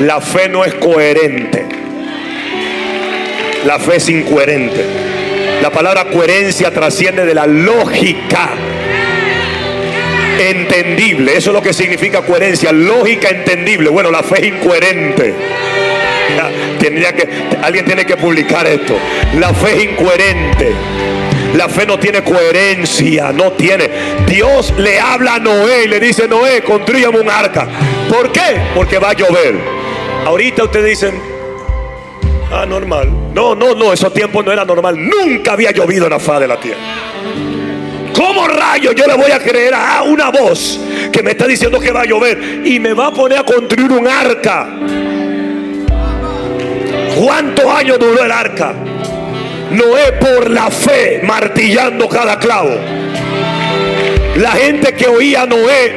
La fe no es coherente. La fe es incoherente. La palabra coherencia trasciende de la lógica entendible. Eso es lo que significa coherencia, lógica entendible. Bueno, la fe es incoherente. Alguien tiene que publicar esto. La fe es incoherente. La fe no tiene coherencia, no tiene. Dios le habla a Noé y le dice: Noé, construyame un arca. ¿Por qué? Porque va a llover. Ahorita ustedes dicen: ah, normal. No, esos tiempos no era normal. Nunca había llovido en la faz de la tierra. ¿Cómo rayos yo le voy a creer a una voz que me está diciendo que va a llover y me va a poner a construir un arca? ¿Cuántos años duró el arca? Noé, por la fe, martillando cada clavo. La gente que oía a Noé,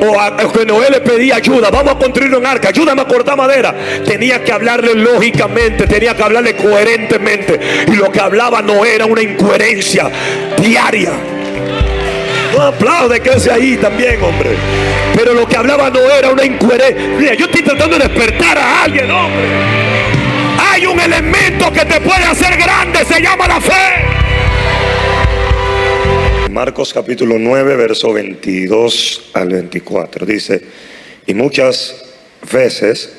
o a que Noé le pedía ayuda: vamos a construir un arca, ayúdame a cortar madera, tenía que hablarle lógicamente, tenía que hablarle coherentemente. Y lo que hablaba Noé era una incoherencia diaria. No aplaude que ese ahí también, hombre. Pero lo que hablaba Noé era una incoherencia. Mira, yo estoy tratando de despertar a alguien, hombre. Hay un elemento que te puede hacer grande, se llama la fe. Marcos capítulo 9, verso 22 al 24 dice: y muchas veces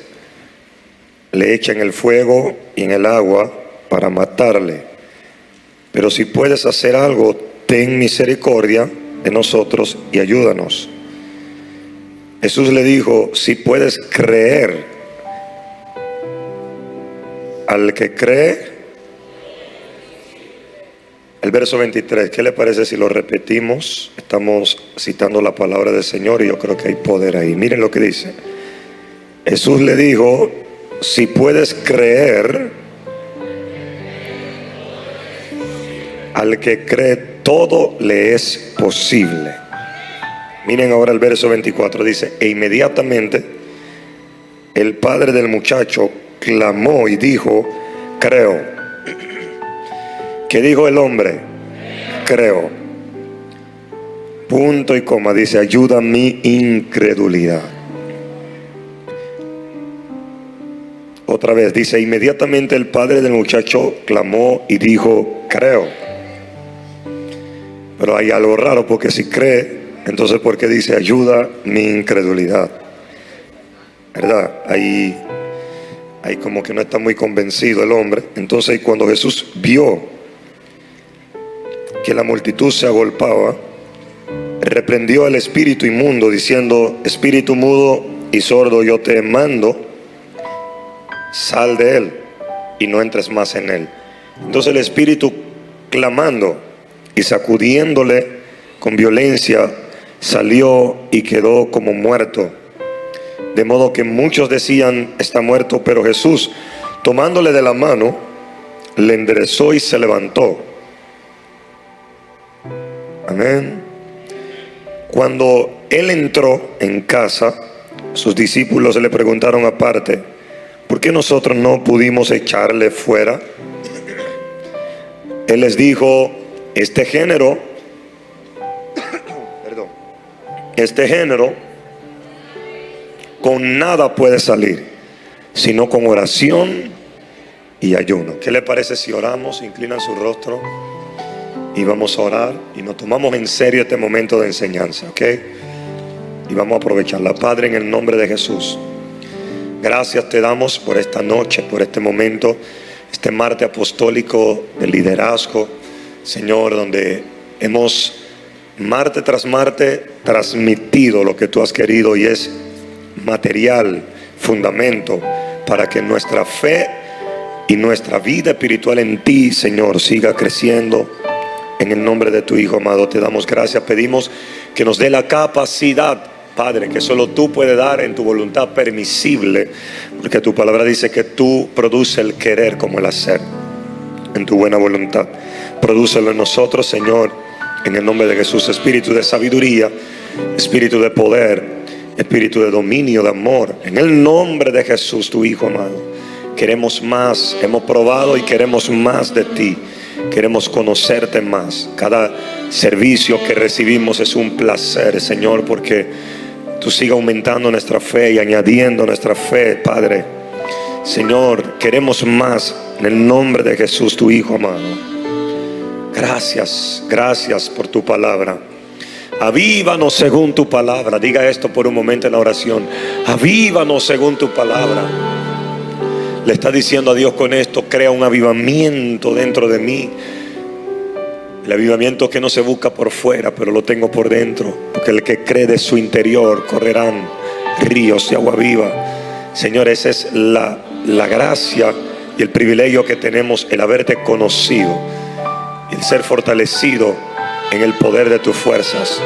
le echan el fuego y en el agua para matarle, pero si puedes hacer algo, ten misericordia de nosotros y ayúdanos. Jesús le dijo: si puedes creer, al que cree. El verso 23, ¿qué le parece si lo repetimos? Estamos citando la palabra del Señor y yo creo que hay poder ahí. Miren lo que dice. Jesús le dijo: si puedes creer, al que cree todo le es posible. Miren ahora el verso 24, dice: e inmediatamente el padre del muchacho clamó y dijo: creo. ¿Qué dijo el hombre? Creo. Punto y coma. Dice: ayuda mi incredulidad. Otra vez dice: inmediatamente el padre del muchacho clamó y dijo: creo. Pero hay algo raro, porque si cree, entonces ¿por qué dice ayuda mi incredulidad? ¿Verdad? Ahí como que no está muy convencido el hombre. Entonces cuando Jesús vio que la multitud se agolpaba, reprendió al espíritu inmundo diciendo: espíritu mudo y sordo, yo te mando, sal de él y no entres más en él. Entonces el espíritu, clamando y sacudiéndole con violencia, salió y quedó como muerto. De modo que muchos decían: está muerto. Pero Jesús, tomándole de la mano, le enderezó y se levantó. Amén. Cuando él entró en casa, sus discípulos le preguntaron aparte: ¿por qué nosotros no pudimos echarle fuera? Él les dijo: este género con nada puede salir, sino con oración y ayuno. ¿Qué le parece si oramos? Inclinan su rostro y vamos a orar y nos tomamos en serio este momento de enseñanza, ¿ok? Y vamos a aprovecharla. Padre, en el nombre de Jesús, gracias te damos por esta noche, por este momento, este martes apostólico de liderazgo, Señor, donde hemos martes tras martes transmitido lo que tú has querido, y es material, fundamento para que nuestra fe y nuestra vida espiritual en ti, Señor, siga creciendo. En el nombre de tu Hijo amado te damos gracias. Pedimos que nos dé la capacidad, Padre, que solo tú puedes dar en tu voluntad permisible, porque tu palabra dice que tú produces el querer como el hacer. En tu buena voluntad, prodúcelo en nosotros, Señor, en el nombre de Jesús. Espíritu de sabiduría, espíritu de poder, espíritu de dominio, de amor, en el nombre de Jesús, tu Hijo amado. Queremos más, hemos probado y queremos más de ti. Queremos conocerte más. Cada servicio que recibimos es un placer, Señor, porque tú sigas aumentando nuestra fe y añadiendo nuestra fe, Padre. Señor, queremos más en el nombre de Jesús, tu Hijo amado. Gracias, gracias por tu palabra. Avívanos según tu palabra. Diga esto por un momento en la oración. Avívanos según tu palabra. Le está diciendo a Dios con esto: crea un avivamiento dentro de mí. El avivamiento que no se busca por fuera, pero lo tengo por dentro, porque el que cree de su interior correrán ríos de agua viva. Señor, esa es la gracia y el privilegio que tenemos, el haberte conocido, el ser fortalecido en el poder de tus fuerzas.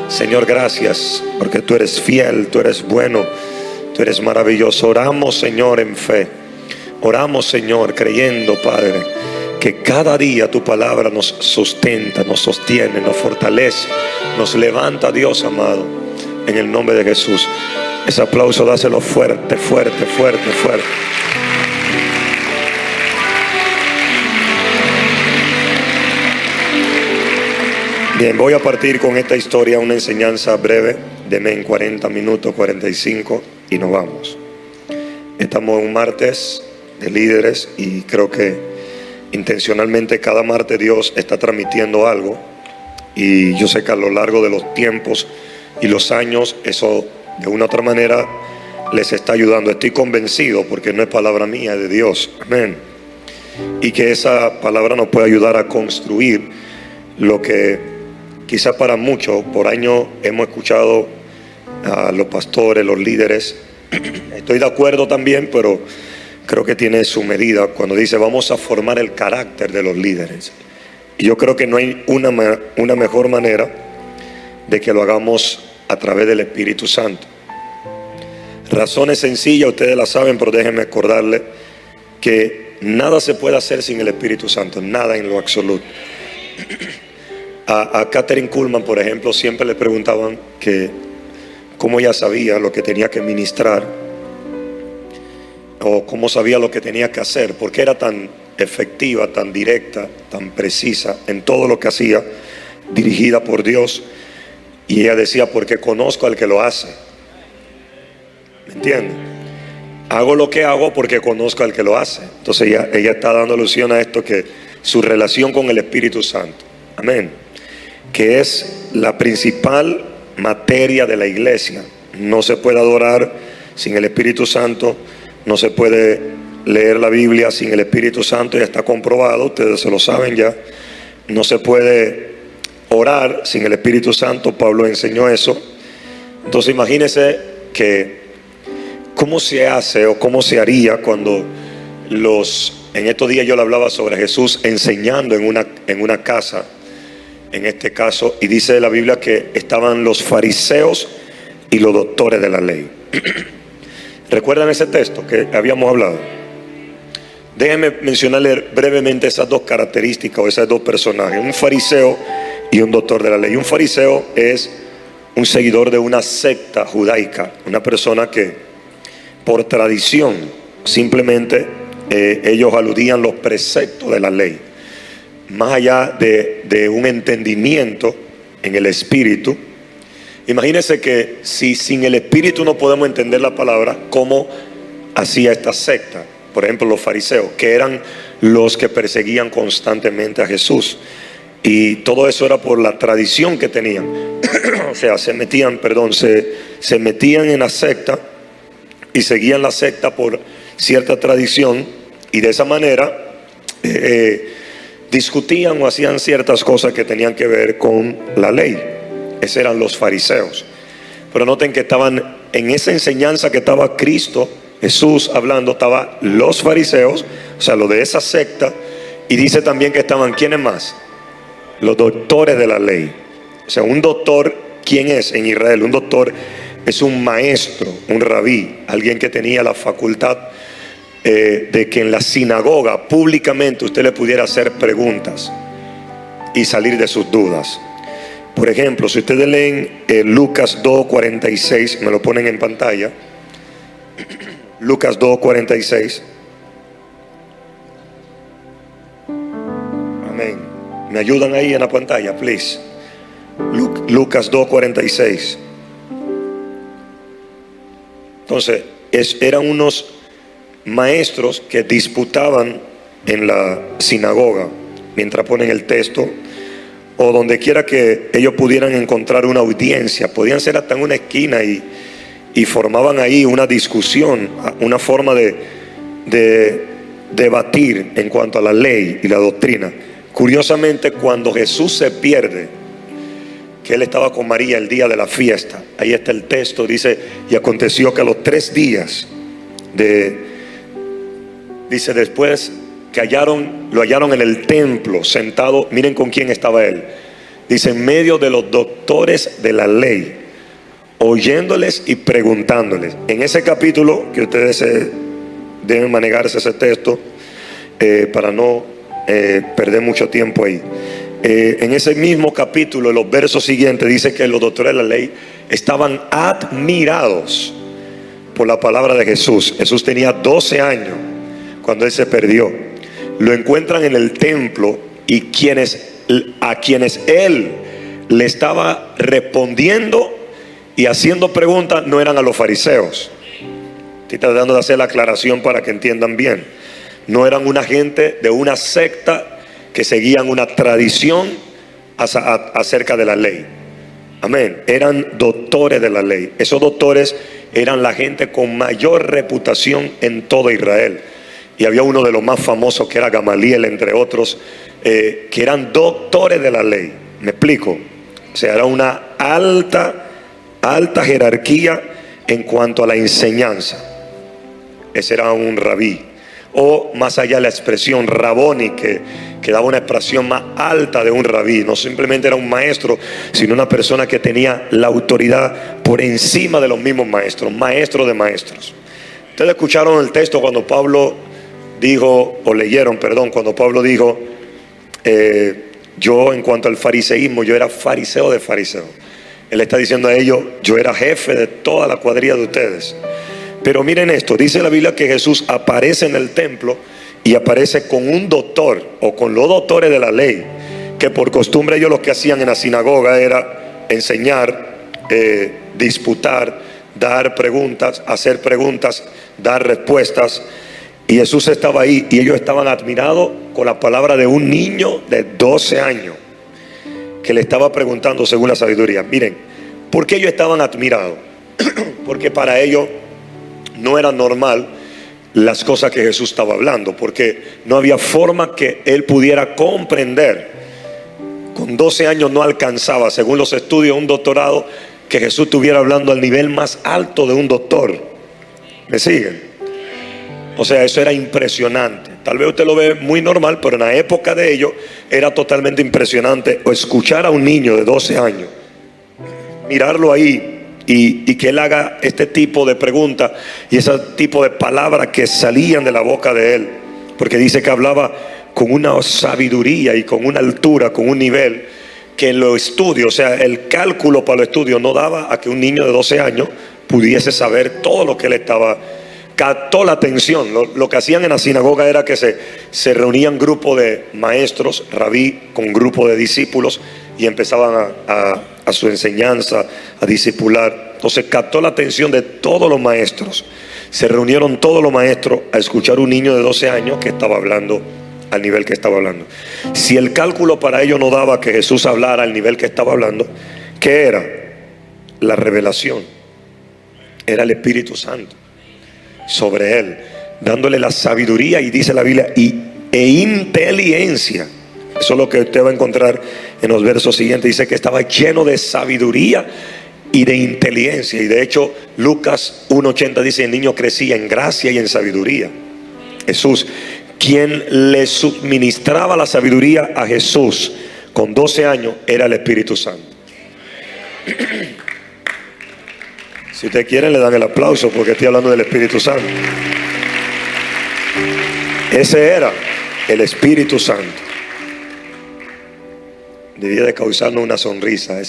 Señor, gracias, porque tú eres fiel, tú eres bueno, tú eres maravilloso. Oramos, Señor, en fe. Oramos, Señor, creyendo, Padre, que cada día tu palabra nos sustenta, nos sostiene, nos fortalece, nos levanta, Dios amado, en el nombre de Jesús. Ese aplauso dáselo fuerte, fuerte, fuerte, fuerte. Bien, voy a partir con esta historia, una enseñanza breve. Deme en 40 minutos, 45 y nos vamos. Estamos en un martes de líderes y creo que intencionalmente cada martes Dios está transmitiendo algo. Y yo sé que a lo largo de los tiempos y los años eso de una u otra manera les está ayudando. Estoy convencido, porque no es palabra mía, es de Dios. Amén. Y que esa palabra nos puede ayudar a construir lo que quizás para muchos por años hemos escuchado a los pastores, los líderes. Estoy de acuerdo también, pero creo que tiene su medida cuando dice vamos a formar el carácter de los líderes. Y yo creo que no hay una mejor manera de que lo hagamos a través del Espíritu Santo. Razones sencillas, ustedes las saben, pero déjenme acordarles que nada se puede hacer sin el Espíritu Santo, nada en lo absoluto. A Catherine Kuhlman, por ejemplo, siempre le preguntaban que cómo ella sabía lo que tenía que ministrar o cómo sabía lo que tenía que hacer, porque era tan efectiva, tan directa, tan precisa en todo lo que hacía, dirigida por Dios. Y ella decía: porque conozco al que lo hace. ¿Me entienden? Hago lo que hago porque conozco al que lo hace. Entonces ella está dando alusión a esto, que su relación con el Espíritu Santo, amén, que es la principal materia de la iglesia. No se puede adorar sin el Espíritu Santo, no se puede leer la Biblia sin el Espíritu Santo, ya está comprobado, ustedes se lo saben ya. No se puede orar sin el Espíritu Santo, Pablo enseñó eso. Entonces imagínense que cómo se hace o cómo se haría cuando en estos días yo le hablaba sobre Jesús enseñando en una casa, en este caso, y dice la Biblia que estaban los fariseos y los doctores de la ley. ¿Recuerdan ese texto que habíamos hablado? Déjenme mencionarle brevemente esas dos características o esos dos personajes, un fariseo y un doctor de la ley. Un fariseo es un seguidor de una secta judaica, una persona que por tradición simplemente ellos aludían los preceptos de la ley, más allá de un entendimiento en el espíritu. Imagínense que si sin el espíritu no podemos entender la palabra, ¿cómo hacía esta secta? Por ejemplo, los fariseos, que eran los que perseguían constantemente a Jesús. Y todo eso era por la tradición que tenían. O sea, se metían en la secta y seguían la secta por cierta tradición, y de esa manera discutían o hacían ciertas cosas que tenían que ver con la ley. Esos eran los fariseos. Pero noten que estaban en esa enseñanza que estaba Cristo, Jesús hablando, estaban los fariseos, o sea, lo de esa secta, y dice también que estaban, ¿quiénes más? Los doctores de la ley. O sea, un doctor, ¿quién es en Israel? Un doctor es un maestro, un rabí, alguien que tenía la facultad de que en la sinagoga públicamente usted le pudiera hacer preguntas y salir de sus dudas. Por ejemplo, si ustedes leen Lucas 2:46, me lo ponen en pantalla. Lucas 2:46. Amén. ¿Me ayudan ahí en la pantalla, please? Lucas 2:46. Entonces, eran unos maestros que disputaban en la sinagoga, mientras ponen el texto, o donde quiera que ellos pudieran encontrar una audiencia. Podían ser hasta en una esquina y formaban ahí una discusión, una forma de debatir en cuanto a la ley y la doctrina. Curiosamente, cuando Jesús se pierde, que él estaba con María el día de la fiesta, ahí está el texto, dice: y aconteció que a los 3 días dice, después que lo hallaron en el templo sentado. Miren con quién estaba él. Dice, en medio de los doctores de la ley, oyéndoles y preguntándoles. En ese capítulo, que ustedes deben manejarse ese texto para no perder mucho tiempo ahí. En ese mismo capítulo, en los versos siguientes, dice que los doctores de la ley estaban admirados por la palabra de Jesús. Jesús tenía 12 años cuando él se perdió. Lo encuentran en el templo, y a quienes él le estaba respondiendo y haciendo preguntas no eran a los fariseos. Estoy tratando de hacer la aclaración para que entiendan bien. No eran una gente de una secta que seguían una tradición acerca de la ley. Amén. Eran doctores de la ley. Esos doctores eran la gente con mayor reputación en todo Israel. Y había uno de los más famosos, que era Gamaliel, entre otros, que eran doctores de la ley. ¿Me explico? O sea, era una alta jerarquía en cuanto a la enseñanza. Ese era un rabí. O más allá, la expresión raboni, que daba una expresión más alta de un rabí. No simplemente era un maestro, sino una persona que tenía la autoridad por encima de los mismos maestros. Maestro de maestros. Ustedes escucharon el texto cuando Pablo dijo, o leyeron, perdón, cuando Pablo dijo, yo en cuanto al fariseísmo, yo era fariseo de fariseos. Él está diciendo a ellos, yo era jefe de toda la cuadrilla de ustedes. Pero miren esto, dice la Biblia que Jesús aparece en el templo y aparece con un doctor, o con los doctores de la ley, que por costumbre ellos lo que hacían en la sinagoga era enseñar, disputar, dar preguntas, hacer preguntas, dar respuestas. Y Jesús estaba ahí, y ellos estaban admirados con la palabra de un niño de 12 años que le estaba preguntando según la sabiduría. Miren, ¿por qué ellos estaban admirados? Porque para ellos no era normal las cosas que Jesús estaba hablando, porque no había forma que él pudiera comprender. Con 12 años no alcanzaba, según los estudios, un doctorado, que Jesús estuviera hablando al nivel más alto de un doctor. ¿Me siguen? O sea, eso era impresionante. Tal vez usted lo ve muy normal, pero en la época de ellos era totalmente impresionante. O escuchar a un niño de 12 años, mirarlo ahí, y que él haga este tipo de preguntas y ese tipo de palabras que salían de la boca de él. Porque dice que hablaba con una sabiduría y con una altura, con un nivel que en los estudios, o sea, el cálculo para los estudios no daba a que un niño de 12 años pudiese saber todo lo que él estaba. Captó la atención. Lo que hacían en la sinagoga era que se reunían grupos de maestros, rabí, con grupo de discípulos, y empezaban a su enseñanza, a discipular. Entonces captó la atención de todos los maestros. Se reunieron todos los maestros a escuchar un niño de 12 años que estaba hablando al nivel que estaba hablando. Si el cálculo para ellos no daba que Jesús hablara al nivel que estaba hablando, ¿qué era? La revelación. Era el Espíritu Santo sobre él, dándole la sabiduría, y dice la Biblia, e inteligencia. Eso es lo que usted va a encontrar en los versos siguientes. Dice que estaba lleno de sabiduría y de inteligencia. Y de hecho Lucas 1:80 dice, el niño crecía en gracia y en sabiduría. Jesús, quien le suministraba la sabiduría a Jesús con 12 años, era el Espíritu Santo. Si ustedes quieren, le dan el aplauso, porque estoy hablando del Espíritu Santo. Ese era el Espíritu Santo. Debía de causarnos una sonrisa.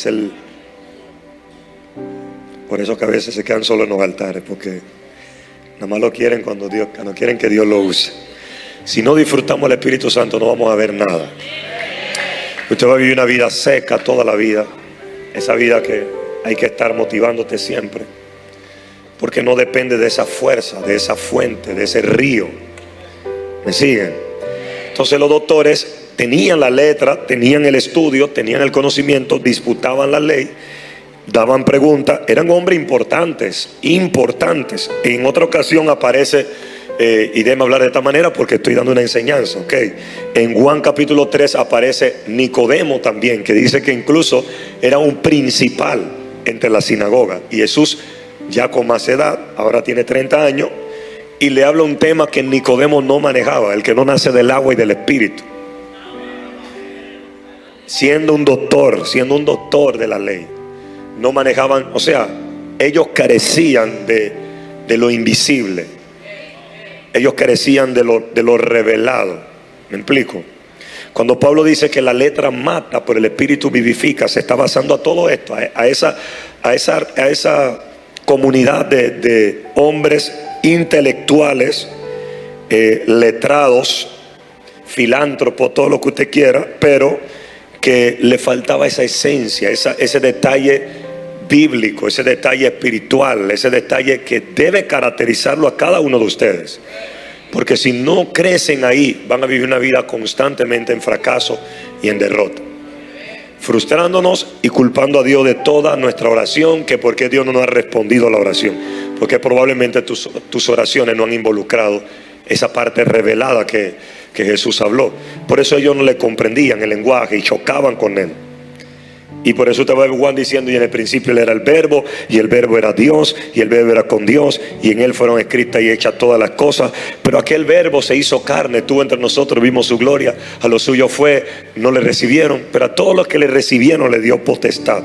Por eso que a veces se quedan solos en los altares, porque nada más lo quieren cuando quieren que Dios lo use. Si no disfrutamos el Espíritu Santo, no vamos a ver nada. Usted va a vivir una vida seca toda la vida. Esa vida que hay que estar motivándote siempre. porque no depende de esa fuerza, de esa fuente, de ese río. ¿Me siguen? Entonces los doctores tenían la letra, tenían el estudio, tenían el conocimiento, disputaban la ley, daban preguntas, eran hombres importantes. En otra ocasión aparece, y déjame hablar de esta manera porque estoy dando una enseñanza, ¿ok? En Juan capítulo 3 aparece Nicodemo también, que dice que incluso era un principal entre la sinagoga. Y Jesús, ya con más edad, ahora tiene 30 años, y le habla un tema que Nicodemo no manejaba, el que no nace del agua y del espíritu. Siendo un doctor de la ley, no manejaban, o sea, ellos carecían de lo invisible. Ellos carecían de lo revelado. ¿Me explico? Cuando Pablo dice que la letra mata, pero el espíritu vivifica, se está basando a todo esto, a esa comunidad de hombres intelectuales, letrados, filántropos, todo lo que usted quiera, pero que le faltaba esa esencia, ese detalle bíblico, ese detalle espiritual, ese detalle que debe caracterizarlo a cada uno de ustedes. Porque si no crecen ahí, van a vivir una vida constantemente en fracaso y en derrota, frustrándonos y culpando a Dios de toda nuestra oración, que por qué Dios no nos ha respondido a la oración, porque probablemente tus oraciones no han involucrado esa parte revelada que Jesús habló. Por eso ellos no le comprendían el lenguaje y chocaban con él. Y por eso te va Juan diciendo: y en el principio él era el verbo, y el verbo era Dios, y el verbo era con Dios, y en él fueron escritas y hechas todas las cosas. Pero aquel verbo se hizo carne, estuvo entre nosotros, vimos su gloria. A los suyos fue, no le recibieron, pero a todos los que le recibieron le dio potestad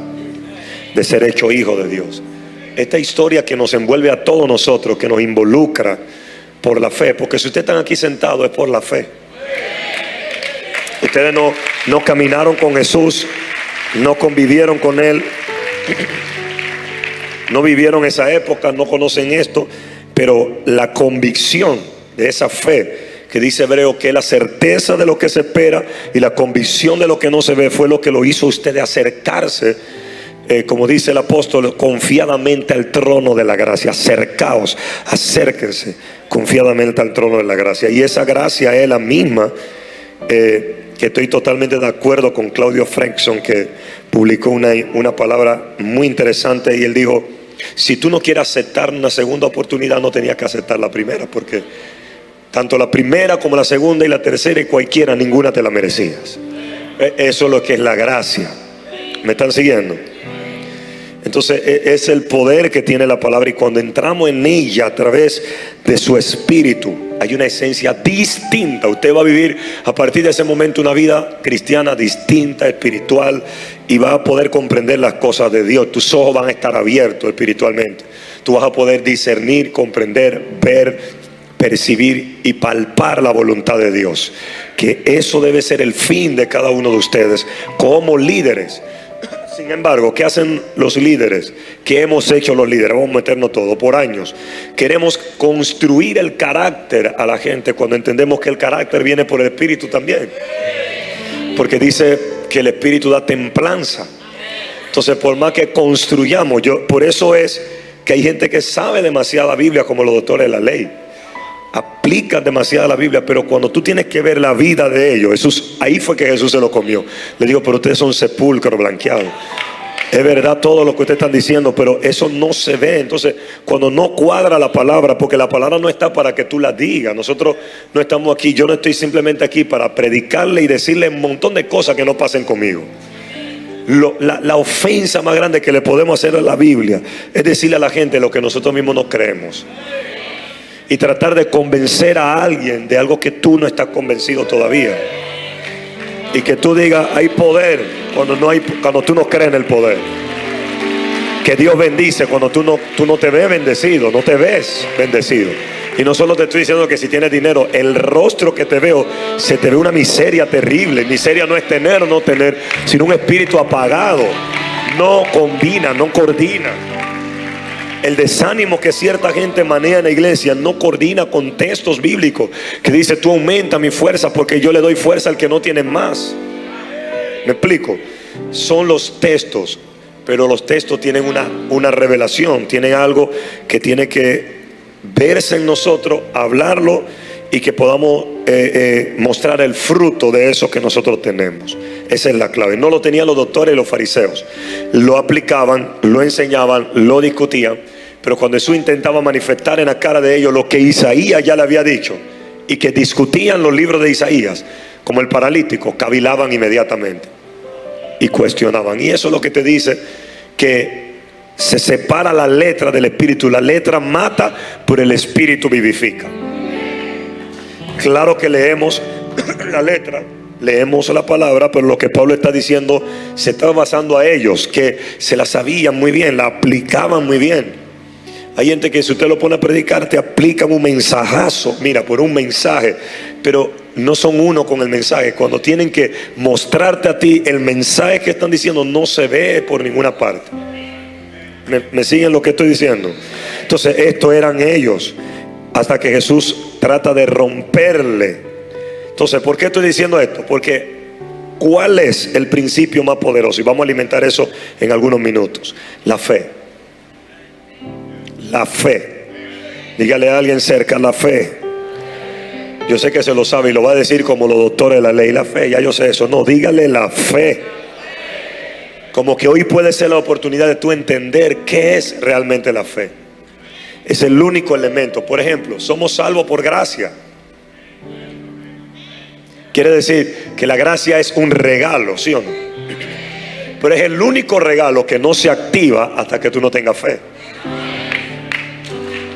de ser hecho hijo de Dios. Esta historia que nos envuelve a todos nosotros, que nos involucra por la fe, porque si ustedes están aquí sentados es por la fe. Ustedes no caminaron con Jesús, no convivieron con él, no vivieron esa época, no conocen esto, pero la convicción de esa fe que dice Hebreo, que es la certeza de lo que se espera y la convicción de lo que no se ve, fue lo que lo hizo usted acercarse, como dice el apóstol, confiadamente al trono de la gracia. Acercaos, acérquense confiadamente al trono de la gracia. Y esa gracia es la misma, que estoy totalmente de acuerdo con Claudio Frankson, que publicó una palabra muy interesante, y él dijo: si tú no quieres aceptar una segunda oportunidad, no tenías que aceptar la primera, porque tanto la primera como la segunda y la tercera y cualquiera, ninguna te la merecías. Eso es lo que es la gracia. ¿Me están siguiendo? Entonces es el poder que tiene la palabra, y cuando entramos en ella a través de su espíritu, hay una esencia distinta. Usted va a vivir a partir de ese momento una vida cristiana distinta, espiritual, y va a poder comprender las cosas de Dios. Tus ojos van a estar abiertos espiritualmente. Tú vas a poder discernir, comprender, ver, percibir y palpar la voluntad de Dios. Que eso debe ser el fin de cada uno de ustedes como líderes. Sin embargo, ¿qué hacen los líderes? ¿Qué hemos hecho los líderes? Vamos a meternos todo por años. Queremos construir el carácter a la gente, cuando entendemos que el carácter viene por el Espíritu también. Porque dice que el Espíritu da templanza. Entonces, por más que construyamos, por eso es que hay gente que sabe demasiada la Biblia, como los doctores de la ley. Aplican demasiado la Biblia, pero cuando tú tienes que ver la vida de ellos, Jesús, ahí fue que Jesús se lo comió. Le digo: pero ustedes son sepulcros blanqueados. Es verdad todo lo que ustedes están diciendo, pero eso no se ve. Entonces, cuando no cuadra la palabra, porque la palabra no está para que tú la digas. Nosotros no estamos aquí, yo no estoy simplemente aquí para predicarle y decirle un montón de cosas que no pasen conmigo. La ofensa más grande que le podemos hacer a la Biblia es decirle a la gente lo que nosotros mismos no creemos, y tratar de convencer a alguien de algo que tú no estás convencido todavía, y que tú digas hay poder cuando tú no crees en el poder, que Dios bendice cuando tú no te ves bendecido, no te ves bendecido. Y no solo te estoy diciendo que si tienes dinero, el rostro que te veo, se te ve una miseria terrible. Miseria no es tener o no tener, sino un espíritu apagado. No combina, no coordina. El desánimo que cierta gente maneja en la iglesia no coordina con textos bíblicos que dice: tú aumenta mi fuerza porque yo le doy fuerza al que no tiene más. ¿Me explico? Son los textos pero los textos tienen una revelación, tienen algo que tiene que verse en nosotros, hablarlo y que podamos mostrar el fruto de eso que nosotros tenemos. Esa es la clave. No lo tenían los doctores y los fariseos. Lo aplicaban, lo enseñaban, lo discutían, pero cuando Jesús intentaba manifestar en la cara de ellos lo que Isaías ya le había dicho y que discutían los libros de Isaías, como el paralítico, cavilaban inmediatamente y cuestionaban. Y eso es lo que te dice que se separa la letra del espíritu. La letra mata, pero el espíritu vivifica. Claro que leemos la letra, leemos la palabra, pero lo que Pablo está diciendo se está basando a ellos, que se la sabían muy bien, la aplicaban muy bien. Hay gente que si usted lo pone a predicar, te aplican un mensajazo, mira, por un mensaje, pero no son uno con el mensaje. Cuando tienen que mostrarte a ti el mensaje que están diciendo, no se ve por ninguna parte. ¿Me siguen lo que estoy diciendo? Entonces, estos eran ellos, hasta que Jesús trata de romperle. Entonces, ¿por qué estoy diciendo esto? Porque ¿cuál es el principio más poderoso? Y vamos a alimentar eso en algunos minutos. La fe. La fe. Dígale a alguien cerca, la fe. Yo sé que se lo sabe y lo va a decir como los doctores de la ley. La fe, ya yo sé eso. No, dígale la fe. Como que hoy puede ser la oportunidad de tú entender qué es realmente la fe. Es el único elemento. Por ejemplo, somos salvos por gracia. Quiere decir que la gracia es un regalo, ¿sí o no? Pero es el único regalo que no se activa hasta que tú no tengas fe.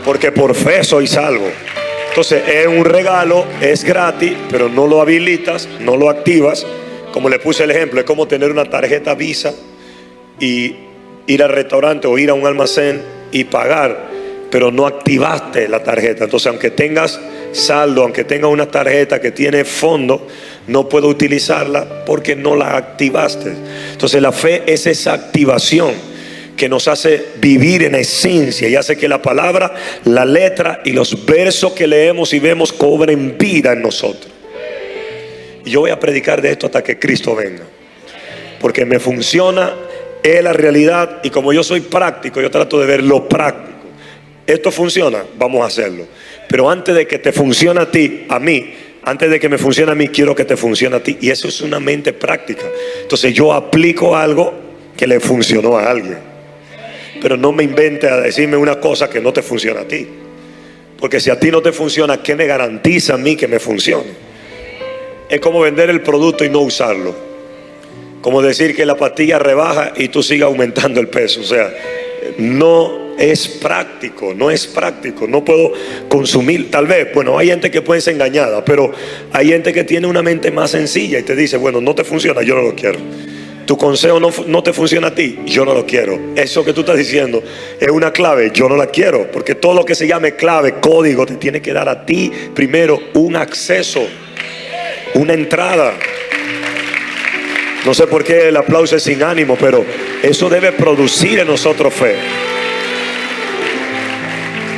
Porque por fe soy salvo. Entonces es un regalo, es gratis, pero no lo habilitas, no lo activas. Como le puse el ejemplo, es como tener una tarjeta Visa y ir al restaurante o ir a un almacén y pagar, pero no activaste la tarjeta. Entonces, aunque tengas saldo, aunque tengas una tarjeta que tiene fondo, no puedo utilizarla porque no la activaste. Entonces la fe es esa activación que nos hace vivir en esencia y hace que la palabra, la letra y los versos que leemos y vemos cobren vida en nosotros. Y yo voy a predicar de esto hasta que Cristo venga, porque me funciona, es la realidad, y como yo soy práctico, yo trato de ver lo práctico. Esto funciona, vamos a hacerlo. Pero antes de que te funcione a mí, antes de que me funcione a mí, quiero que te funcione a ti. Y eso es una mente práctica. Entonces yo aplico algo que le funcionó a alguien. Pero no me invente a decirme una cosa que no te funciona a ti. Porque si a ti no te funciona, ¿qué me garantiza a mí que me funcione? Es como vender el producto y no usarlo. Como decir que la pastilla rebaja y tú sigas aumentando el peso. O sea, no es práctico, no es práctico. No puedo consumir, tal vez, bueno, hay gente que puede ser engañada, pero hay gente que tiene una mente más sencilla y te dice, bueno, no te funciona, yo no lo quiero. Tu consejo no te funciona a ti, yo no lo quiero. Eso que tú estás diciendo es una clave, yo no la quiero. Porque todo lo que se llame clave, código, te tiene que dar a ti primero un acceso, una entrada. No sé por qué el aplauso es sin ánimo, pero eso debe producir en nosotros fe.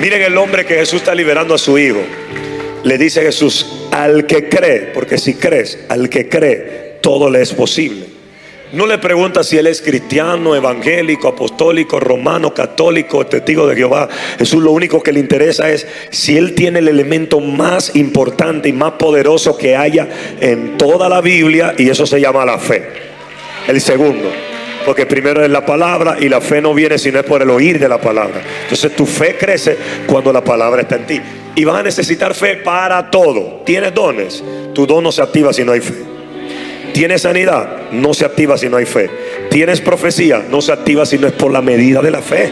Miren el hombre que Jesús está liberando a su hijo. Le dice Jesús, al que cree, porque si crees, al que cree, todo le es posible. No le pregunta si él es cristiano, evangélico, apostólico, romano, católico, testigo de Jehová. Jesús lo único que le interesa es si él tiene el elemento más importante y más poderoso que haya en toda la Biblia, y eso se llama la fe. El segundo, porque primero es la palabra y la fe no viene sino es por el oír de la palabra. Entonces tu fe crece cuando la palabra está en ti. Y vas a necesitar fe para todo. Tienes dones, tu don no se activa si no hay fe. Tienes sanidad, no se activa si no hay fe. Tienes profecía, no se activa si no es por la medida de la fe.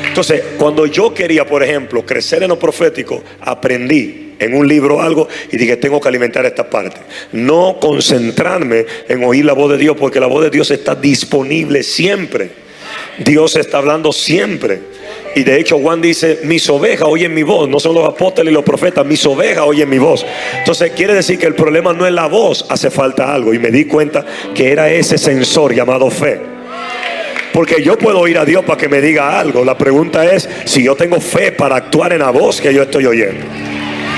Entonces, cuando yo quería, por ejemplo, crecer en lo profético, aprendí en un libro algo y dije, tengo que alimentar esta parte. No concentrarme en oír la voz de Dios, porque la voz de Dios está disponible siempre. Dios está hablando siempre. Y de hecho Juan dice, mis ovejas oyen mi voz. No son los apóstoles y los profetas, mis ovejas oyen mi voz. Entonces quiere decir que el problema no es la voz, hace falta algo. Y me di cuenta que era ese sensor llamado fe. Porque yo puedo oír a Dios para que me diga algo. La pregunta es si yo tengo fe para actuar en la voz que yo estoy oyendo.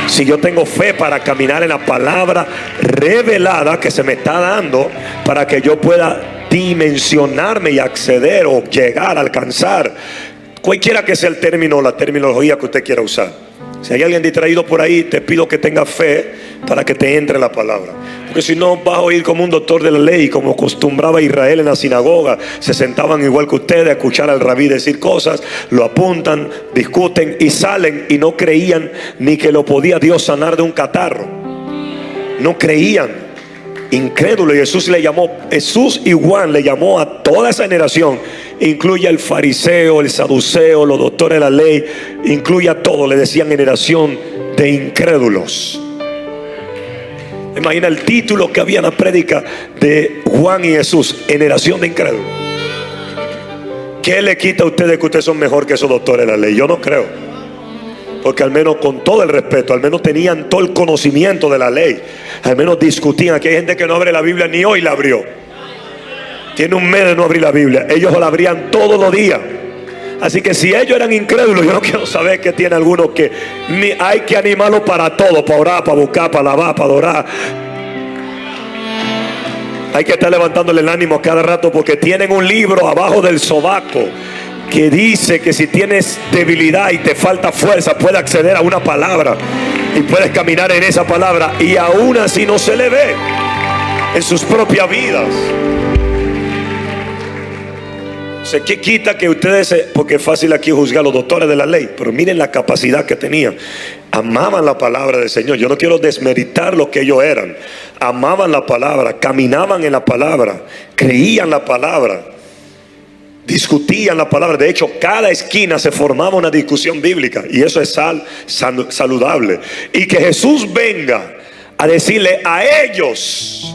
Si yo tengo fe para caminar en la palabra revelada que se me está dando, para que yo pueda dimensionarme y acceder o llegar, alcanzar, cualquiera que sea el término o la terminología que usted quiera usar. Si hay alguien distraído por ahí, te pido que tenga fe para que te entre la palabra. Porque si no, vas a oír como un doctor de la ley, como acostumbraba Israel en la sinagoga. Se sentaban igual que ustedes a escuchar al rabí decir cosas, lo apuntan, discuten y salen, y no creían ni que lo podía Dios sanar de un catarro. No creían, incrédulo. Y Jesús y Juan le llamó a toda esa generación, incluye al fariseo, el saduceo, los doctores de la ley, incluye a todos, le decían generación de incrédulos. Imagina el título que había en la prédica de Juan y Jesús: generación de incrédulos. ¿Qué le quita a ustedes que ustedes son mejor que esos doctores de la ley? Yo no creo. Porque al menos, con todo el respeto, al menos tenían todo el conocimiento de la ley. Al menos discutían. Aquí hay gente que no abre la Biblia, ni hoy la abrió. Tiene un mes de no abrir la Biblia. Ellos la abrían todos los días. Así que si ellos eran incrédulos, yo no quiero saber que tiene algunos que hay que animarlos para todo: para orar, para buscar, para alabar, para adorar. Hay que estar levantándole el ánimo cada rato, porque tienen un libro abajo del sobaco que dice que si tienes debilidad y te falta fuerza, puedes acceder a una palabra y puedes caminar en esa palabra, y aún así no se le ve en sus propias vidas. ¿Qué quita que ustedes, porque es fácil aquí juzgar a los doctores de la ley, pero miren la capacidad que tenían? Amaban la palabra del Señor. Yo no quiero desmeritar lo que ellos eran. Amaban la palabra, caminaban en la palabra, creían la palabra, discutían la palabra. De hecho, cada esquina se formaba una discusión bíblica, y eso es saludable. Y que Jesús venga a decirle a ellos: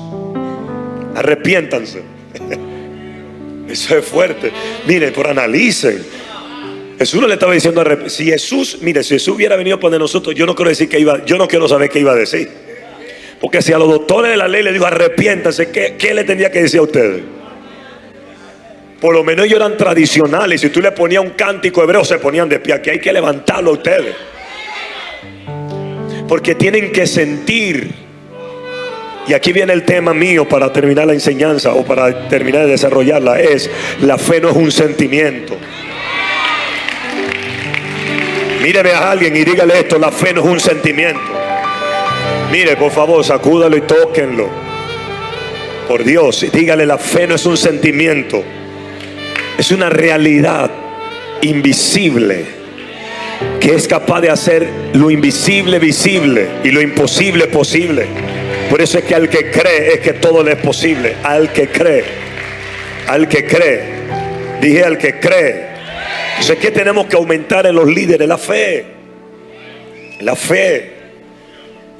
arrepiéntanse. Eso es fuerte. Miren, pero analicen. Jesús no le estaba diciendo si Jesús hubiera venido para nosotros, yo no quiero saber qué iba a decir. Porque si a los doctores de la ley le dijo arrepiéntanse, ¿qué le tendría que decir a ustedes? Por lo menos ellos eran tradicionales. Si tú le ponías un cántico hebreo, se ponían de pie. Aquí hay que levantarlo a ustedes, porque tienen que sentir. Y aquí viene el tema mío para terminar la enseñanza, o para terminar de desarrollarla: es la fe no es un sentimiento. Míreme a alguien y dígale esto: la fe no es un sentimiento. Mire, por favor, sacúdalo y tóquenlo. Por Dios, dígale: la fe no es un sentimiento. Es una realidad invisible, que es capaz de hacer lo invisible visible y lo imposible posible. Por eso es que al que cree es que todo le es posible. Al que cree. Dije al que cree. Entonces, ¿qué tenemos que aumentar en los líderes? La fe. La fe.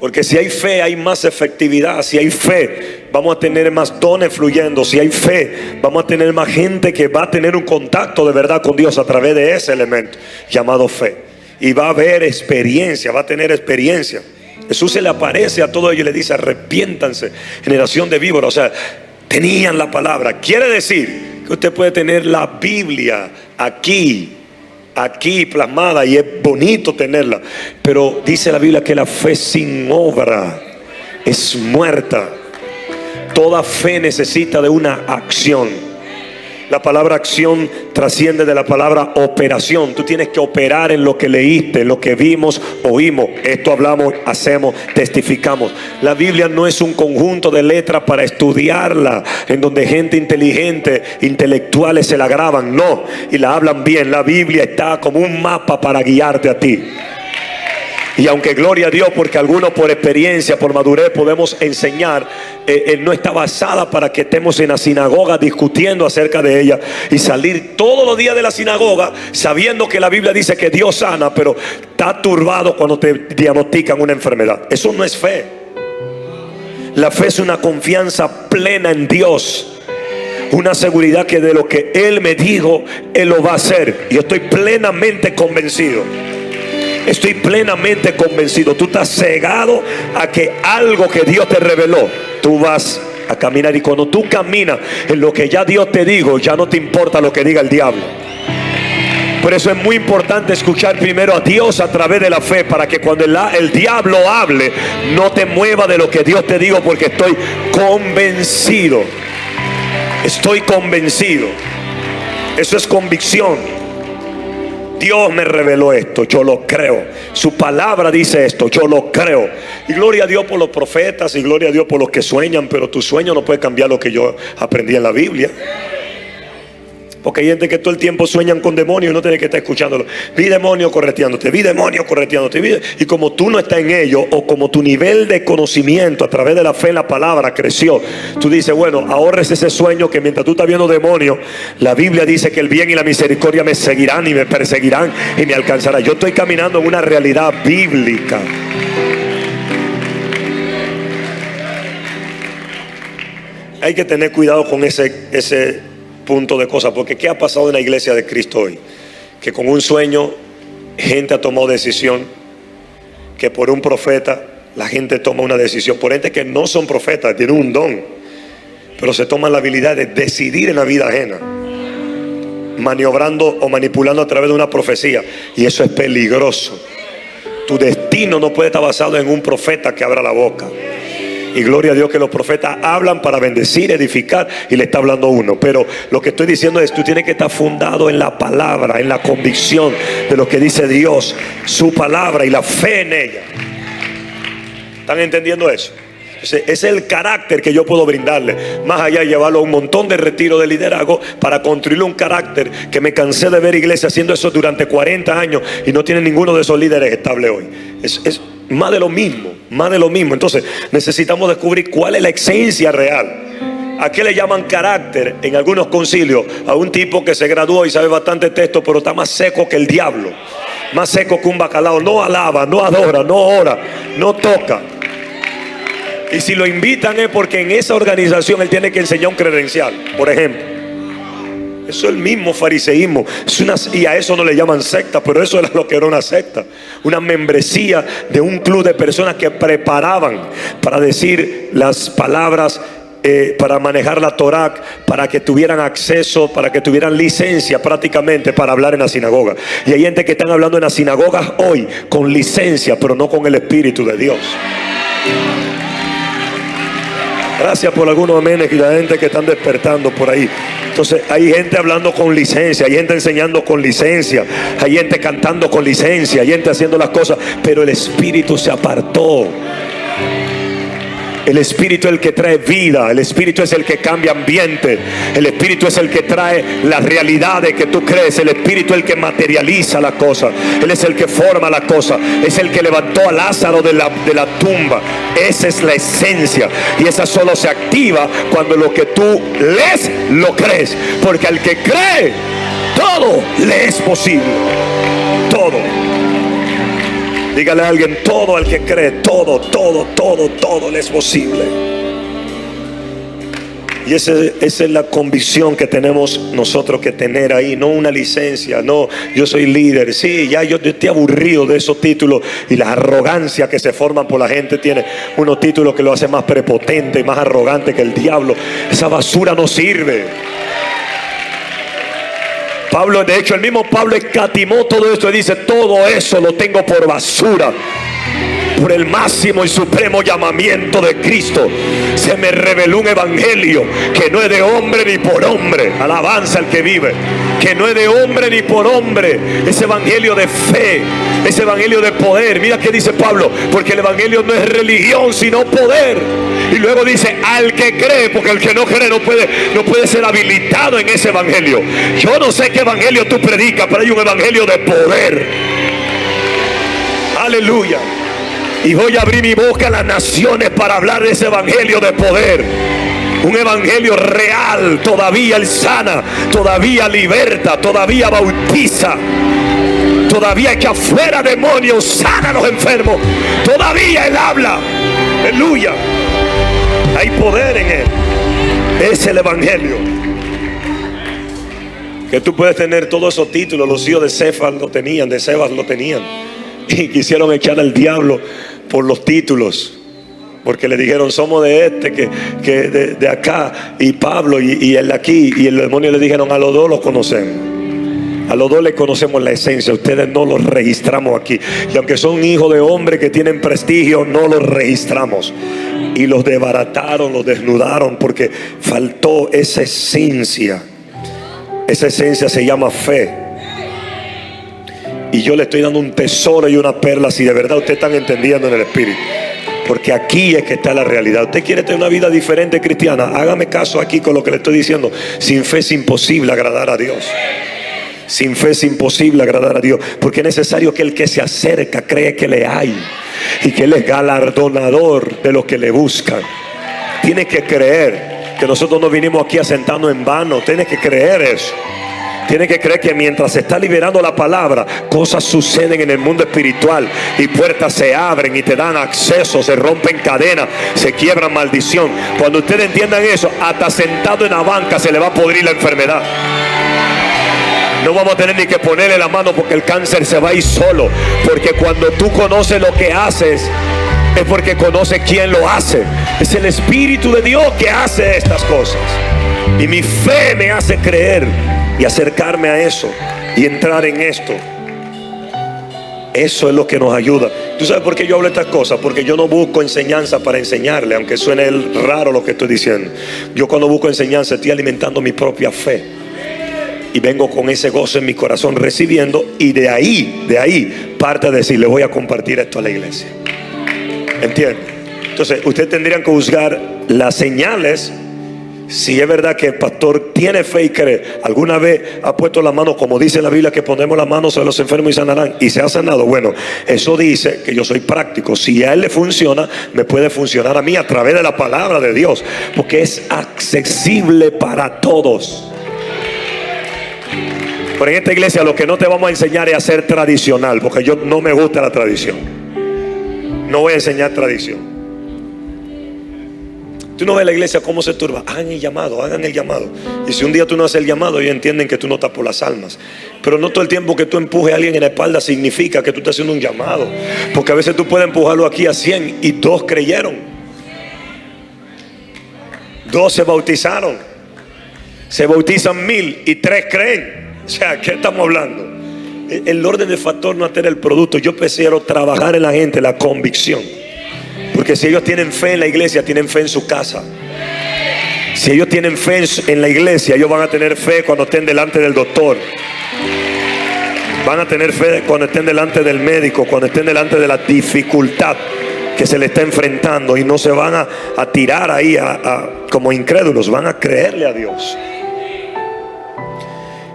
Porque si hay fe, hay más efectividad. Si hay fe, vamos a tener más dones fluyendo. Si hay fe, vamos a tener más gente que va a tener un contacto de verdad con Dios a través de ese elemento llamado fe. Y va a haber experiencia, va a tener experiencia. Jesús se le aparece a todos ellos y le dice: arrepiéntanse, generación de víboras. O sea, tenían la palabra. Quiere decir que usted puede tener la Biblia aquí plasmada, y es bonito tenerla, pero dice la Biblia que la fe sin obra es muerta. Toda fe necesita de una acción. La palabra acción trasciende de la palabra operación. Tú tienes que operar en lo que leíste, en lo que vimos, oímos. Esto hablamos, hacemos, testificamos. La Biblia no es un conjunto de letras para estudiarla, en donde gente inteligente, intelectuales se la graban. No, y la hablan bien. La Biblia está como un mapa para guiarte a ti. Y aunque gloria a Dios, porque algunos por experiencia, por madurez podemos enseñar, no está basada para que estemos en la sinagoga discutiendo acerca de ella y salir todos los días de la sinagoga sabiendo que la Biblia dice que Dios sana, pero está turbado cuando te diagnostican una enfermedad. Eso no es fe. La fe es una confianza plena en Dios, una seguridad que de lo que Él me dijo, Él lo va a hacer. Y yo estoy plenamente convencido. Estoy plenamente convencido. Tú estás cegado a que algo que Dios te reveló, tú vas a caminar. Y cuando tú caminas en lo que ya Dios te dijo, ya no te importa lo que diga el diablo. Por eso es muy importante escuchar primero a Dios a través de la fe, para que cuando el diablo hable, no te mueva de lo que Dios te dijo, porque estoy convencido. Estoy convencido. Eso es convicción. Dios me reveló esto, yo lo creo. Su palabra dice esto, yo lo creo. Y gloria a Dios por los profetas y gloria a Dios por los que sueñan, pero tu sueño no puede cambiar lo que yo aprendí en la Biblia. Porque hay gente que todo el tiempo sueñan con demonios y no tiene que estar escuchándolo. Vi demonio correteándote, vi demonio correteándote. Y como tú no estás en ello, o como tu nivel de conocimiento a través de la fe en la palabra creció, tú dices, bueno, ahorres ese sueño que mientras tú estás viendo demonios, la Biblia dice que el bien y la misericordia me seguirán y me perseguirán y me alcanzarán. Yo estoy caminando en una realidad bíblica. Hay que tener cuidado con ese punto de cosas, porque ¿qué ha pasado en la iglesia de Cristo hoy? Que con un sueño gente ha tomado decisión, que por un profeta la gente toma una decisión, por gente que no son profetas, tienen un don, pero se toman la habilidad de decidir en la vida ajena, maniobrando o manipulando a través de una profecía, y eso es peligroso. Tu destino no puede estar basado en un profeta que abra la boca. Y gloria a Dios que los profetas hablan para bendecir, edificar, y le está hablando uno. Pero lo que estoy diciendo es, tú tienes que estar fundado en la palabra, en la convicción de lo que dice Dios, su palabra y la fe en ella. ¿Están entendiendo eso? Ese es el carácter que yo puedo brindarle. Más allá de llevarlo a un montón de retiro de liderazgo para construirle un carácter que me cansé de ver iglesias haciendo eso durante 40 años y no tiene ninguno de esos líderes estable hoy. Es más de lo mismo, más de lo mismo. Entonces necesitamos descubrir cuál es la esencia real. ¿A qué le llaman carácter en algunos concilios? A un tipo que se graduó y sabe bastante texto, pero está más seco que el diablo, más seco que un bacalao. No alaba, no adora, no ora, no toca. Y si lo invitan es porque en esa organización él tiene que enseñar un credencial, por ejemplo. Eso es el mismo fariseísmo. Y a eso no le llaman secta, pero eso era lo que era una secta. Una membresía de un club de personas que preparaban para decir las palabras, para manejar la Torá, para que tuvieran acceso, para que tuvieran licencia prácticamente para hablar en la sinagoga. Y hay gente que están hablando en las sinagogas hoy con licencia, pero no con el Espíritu de Dios. Gracias por algunos amenes y la gente que están despertando por ahí. Entonces hay gente hablando con licencia, hay gente enseñando con licencia, hay gente cantando con licencia, hay gente haciendo las cosas, pero el Espíritu se apartó. El Espíritu es el que trae vida, el Espíritu es el que cambia ambiente, el Espíritu es el que trae la realidad de que tú crees, el Espíritu es el que materializa la cosa, Él es el que forma la cosa, es el que levantó a Lázaro de la tumba. Esa es la esencia, y esa solo se activa cuando lo que tú lees lo crees, porque al que cree todo le es posible. Todo. Dígale a alguien, todo al que cree, todo le es posible. Y esa es la convicción que tenemos nosotros que tener ahí. No una licencia, no, yo soy líder. Sí, ya yo estoy aburrido de esos títulos y la arrogancia que se forman por la gente. Tiene unos títulos que lo hacen más prepotente y más arrogante que el diablo. Esa basura no sirve. Pablo, de hecho, el mismo Pablo escatimó todo esto y dice, todo eso lo tengo por basura. Por el máximo y supremo llamamiento de Cristo se me reveló un evangelio que no es de hombre ni por hombre. Alabanza al que vive. Que no es de hombre ni por hombre. Ese evangelio de fe, ese evangelio de poder. Mira qué dice Pablo, porque el evangelio no es religión sino poder. Y luego dice, al que cree, porque el que no cree no puede ser habilitado en ese evangelio. Yo no sé qué evangelio tú predicas, pero hay un evangelio de poder. Aleluya. Y voy a abrir mi boca a las naciones para hablar de ese evangelio de poder. Un evangelio real. Todavía Él sana, todavía liberta, todavía bautiza, todavía echa fuera demonios, sana a los enfermos, todavía Él habla. Aleluya. Hay poder en Él. Es el evangelio. Que tú puedes tener todos esos títulos. Los hijos de Sebas lo tenían. Y quisieron echar al diablo por los títulos, porque le dijeron, somos de de acá, y Pablo y el de aquí, y el demonio le dijeron, a los dos los conocemos, a los dos les conocemos la esencia, ustedes no los registramos aquí, y aunque son hijos de hombre que tienen prestigio, no los registramos. y los desbarataron, los desnudaron, porque faltó esa esencia. Esa esencia se llama fe. Y yo le estoy dando un tesoro y una perla, si de verdad ustedes están entendiendo en el espíritu. Porque aquí es que está la realidad. Usted quiere tener una vida diferente cristiana, hágame caso aquí con lo que le estoy diciendo. Sin fe es imposible agradar a Dios. Sin fe es imposible agradar a Dios, porque es necesario que el que se acerca cree que le hay y que Él es galardonador de los que le buscan. Tiene que creer que nosotros no vinimos aquí a sentarnos en vano. Tiene que creer eso. Tiene que creer que mientras se está liberando la palabra, cosas suceden en el mundo espiritual y puertas se abren y te dan acceso, se rompen cadenas, se quiebran maldición. Cuando ustedes entiendan eso, hasta sentado en la banca se le va a podrir la enfermedad. No vamos a tener ni que ponerle la mano, porque el cáncer se va a ir solo. Porque cuando tú conoces lo que haces, es porque conoces quién lo hace. Es el Espíritu de Dios que hace estas cosas. Y mi fe me hace creer y acercarme a eso y entrar en esto. Eso es lo que nos ayuda. ¿Tú sabes por qué yo hablo estas cosas? Porque yo no busco enseñanza para enseñarle, aunque suene raro lo que estoy diciendo. Yo cuando busco enseñanza estoy alimentando mi propia fe. Y vengo con ese gozo en mi corazón recibiendo. Y de ahí parte de decir, le voy a compartir esto a la iglesia. ¿Entienden? Entonces ustedes tendrían que juzgar las señales. Si es verdad que el pastor tiene fe y cree, alguna vez ha puesto la mano, como dice la Biblia, que ponemos las manos sobre los enfermos y sanarán, y se ha sanado. Bueno, eso dice que yo soy práctico. Si a él le funciona, me puede funcionar a mí a través de la palabra de Dios, porque es accesible para todos. Pero en esta iglesia lo que no te vamos a enseñar es a ser tradicional, porque yo no me gusta la tradición. No voy a enseñar tradición. Tú no ves la iglesia cómo se turba. Hagan el llamado. Y si un día tú no haces el llamado, ellos entienden que tú no estás por las almas. Pero no todo el tiempo que tú empujes a alguien en la espalda significa que tú estás haciendo un llamado. Porque a veces tú puedes empujarlo aquí a 100 y 2 creyeron. 2 se bautizaron. Se bautizan 1000 y 3 creen. O sea, ¿qué estamos hablando? El orden de factor no altera el producto. Yo prefiero trabajar en la gente, la convicción. Porque si ellos tienen fe en la iglesia, tienen fe en su casa. Si ellos tienen fe en la iglesia, ellos van a tener fe cuando estén delante del doctor. Van a tener fe cuando estén delante del médico, cuando estén delante de la dificultad que se le está enfrentando. Y no se van a tirar ahí como incrédulos, van a creerle a Dios.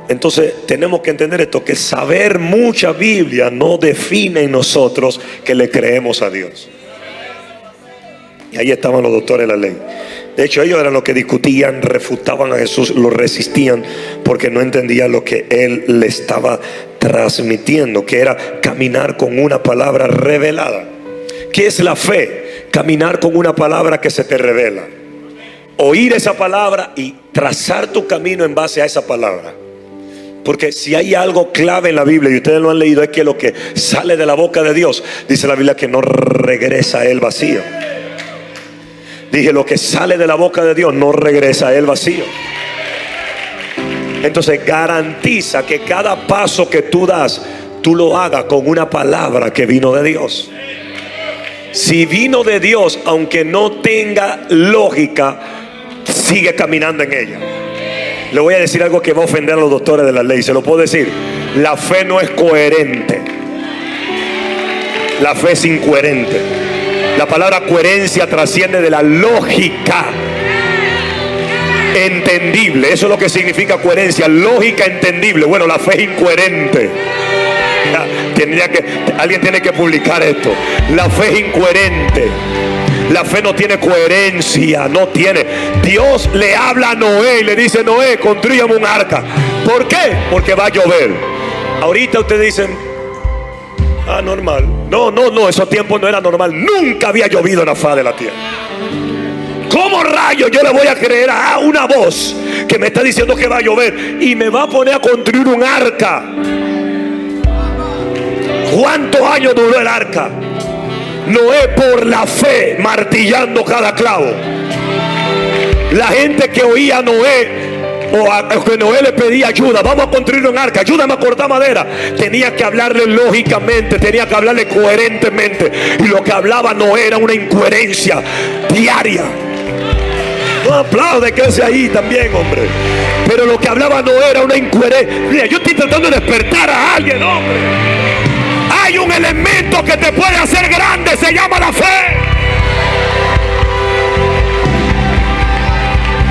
Entonces tenemos que entender esto, que saber mucha Biblia no define en nosotros que le creemos a Dios. Y ahí estaban los doctores de la ley. De hecho, ellos eran los que discutían, refutaban a Jesús, lo resistían, porque no entendían lo que Él le estaba transmitiendo, que era caminar con una palabra revelada. ¿Qué es la fe? Caminar con una palabra que se te revela. Oír esa palabra y trazar tu camino en base a esa palabra. Porque si hay algo clave en la Biblia, y ustedes lo han leído, es que lo que sale de la boca de Dios, dice la Biblia, que no regresa a Él vacío. Dije, lo que sale de la boca de Dios no regresa a Él vacío. Entonces garantiza que cada paso que tú das, tú lo hagas con una palabra que vino de Dios. Si vino de Dios, aunque no tenga lógica, sigue caminando en ella. Le voy a decir algo que va a ofender a los doctores de la ley. Se lo puedo decir. La fe no es coherente. La fe es incoherente. La palabra coherencia trasciende de la lógica entendible. Eso es lo que significa coherencia. Lógica entendible. Bueno, la fe es incoherente. Alguien tiene que publicar esto. La fe es incoherente. La fe no tiene coherencia, no tiene. Dios le habla a Noé y le dice: Noé, construyame un arca. ¿Por qué? Porque va a llover. Ahorita ustedes dicen: normal. No, esos tiempos no era normal. Nunca había llovido en la faz de la tierra. ¿Cómo rayos yo le voy a creer a una voz que me está diciendo que va a llover y me va a poner a construir un arca? ¿Cuántos años duró el arca? Noé, por la fe, martillando cada clavo. La gente que oía a Noé o a que Noé le pedía ayuda, vamos a construir un arca, ayúdame a cortar madera, tenía que hablarle lógicamente, tenía que hablarle coherentemente. Y lo que hablaba Noé era una incoherencia diaria. No aplaude, quédese ahí también, hombre. Pero lo que hablaba Noé era una incoherencia. Mira, yo estoy tratando de despertar a alguien, hombre. Hay un elemento que te puede hacer grande, se llama la fe.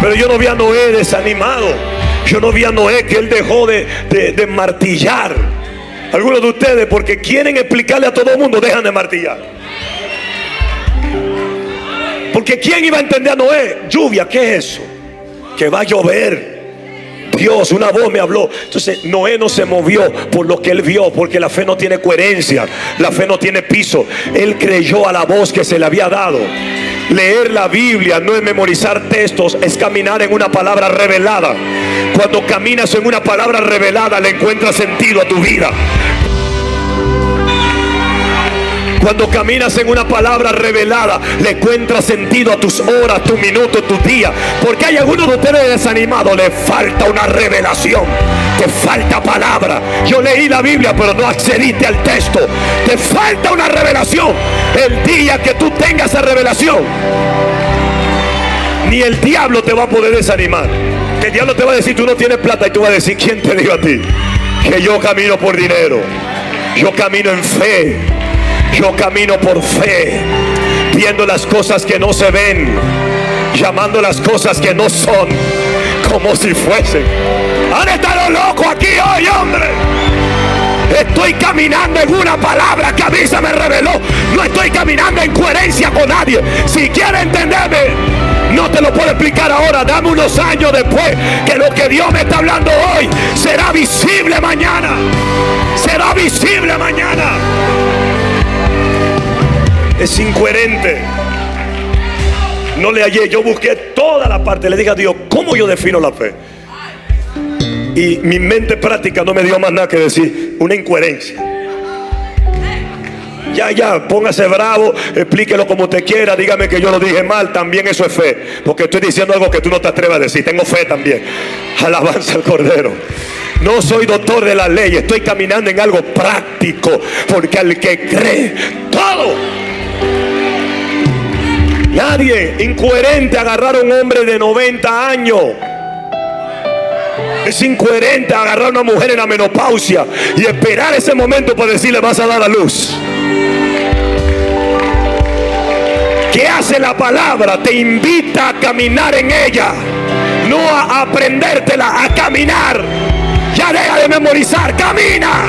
Pero yo no vi a Noé desanimado. Yo no vi a Noé que él dejó de martillar. Algunos de ustedes, porque quieren explicarle a todo el mundo, dejan de martillar. Porque ¿quién iba a entender a Noé? Lluvia, ¿qué es eso? Que va a llover. Dios, una voz me habló. Entonces Noé no se movió por lo que él vio, porque la fe no tiene coherencia, la fe no tiene piso. Él creyó a la voz que se le había dado. Leer la Biblia no es memorizar textos, es caminar en una palabra revelada. Cuando caminas en una palabra revelada, le encuentras sentido a tu vida. Cuando caminas en una palabra revelada, le encuentras sentido a tus horas, tus minutos, tus días. Porque hay algunos de ustedes desanimados, le falta una revelación, te falta palabra. Yo leí la Biblia, pero no accediste al texto. Te falta una revelación. El día que tú tengas esa revelación, ni el diablo te va a poder desanimar. Que el diablo te va a decir, tú no tienes plata, y tú vas a decir, ¿quién te dijo a ti que yo camino por dinero? Yo camino en fe. Yo camino por fe, viendo las cosas que no se ven, llamando las cosas que no son como si fuesen. ¿Han estado locos aquí hoy, hombre? Estoy caminando en una palabra que a mí se me reveló. No estoy caminando en coherencia con nadie. Si quieres entenderme, no te lo puedo explicar ahora. Dame unos años después, que lo que Dios me está hablando hoy será visible mañana. Será visible mañana. Es incoherente. No le hallé. Yo busqué toda la parte. Le dije a Dios, ¿cómo yo defino la fe? Y mi mente práctica no me dio más nada que decir una incoherencia. Ya, póngase bravo, explíquelo como usted quiera, dígame que yo lo dije mal, también eso es fe. Porque estoy diciendo algo que tú no te atreves a decir. Tengo fe también. Alabanza al Cordero. No soy doctor de la ley, estoy caminando en algo práctico. Porque al que cree, todo. Nadie incoherente agarrar a un hombre de 90 años. Es incoherente agarrar a una mujer en la menopausia y esperar ese momento para decirle vas a dar a luz. ¿Qué hace la palabra? Te invita a caminar en ella, no a aprendértela, a caminar. Ya deja de memorizar, camina.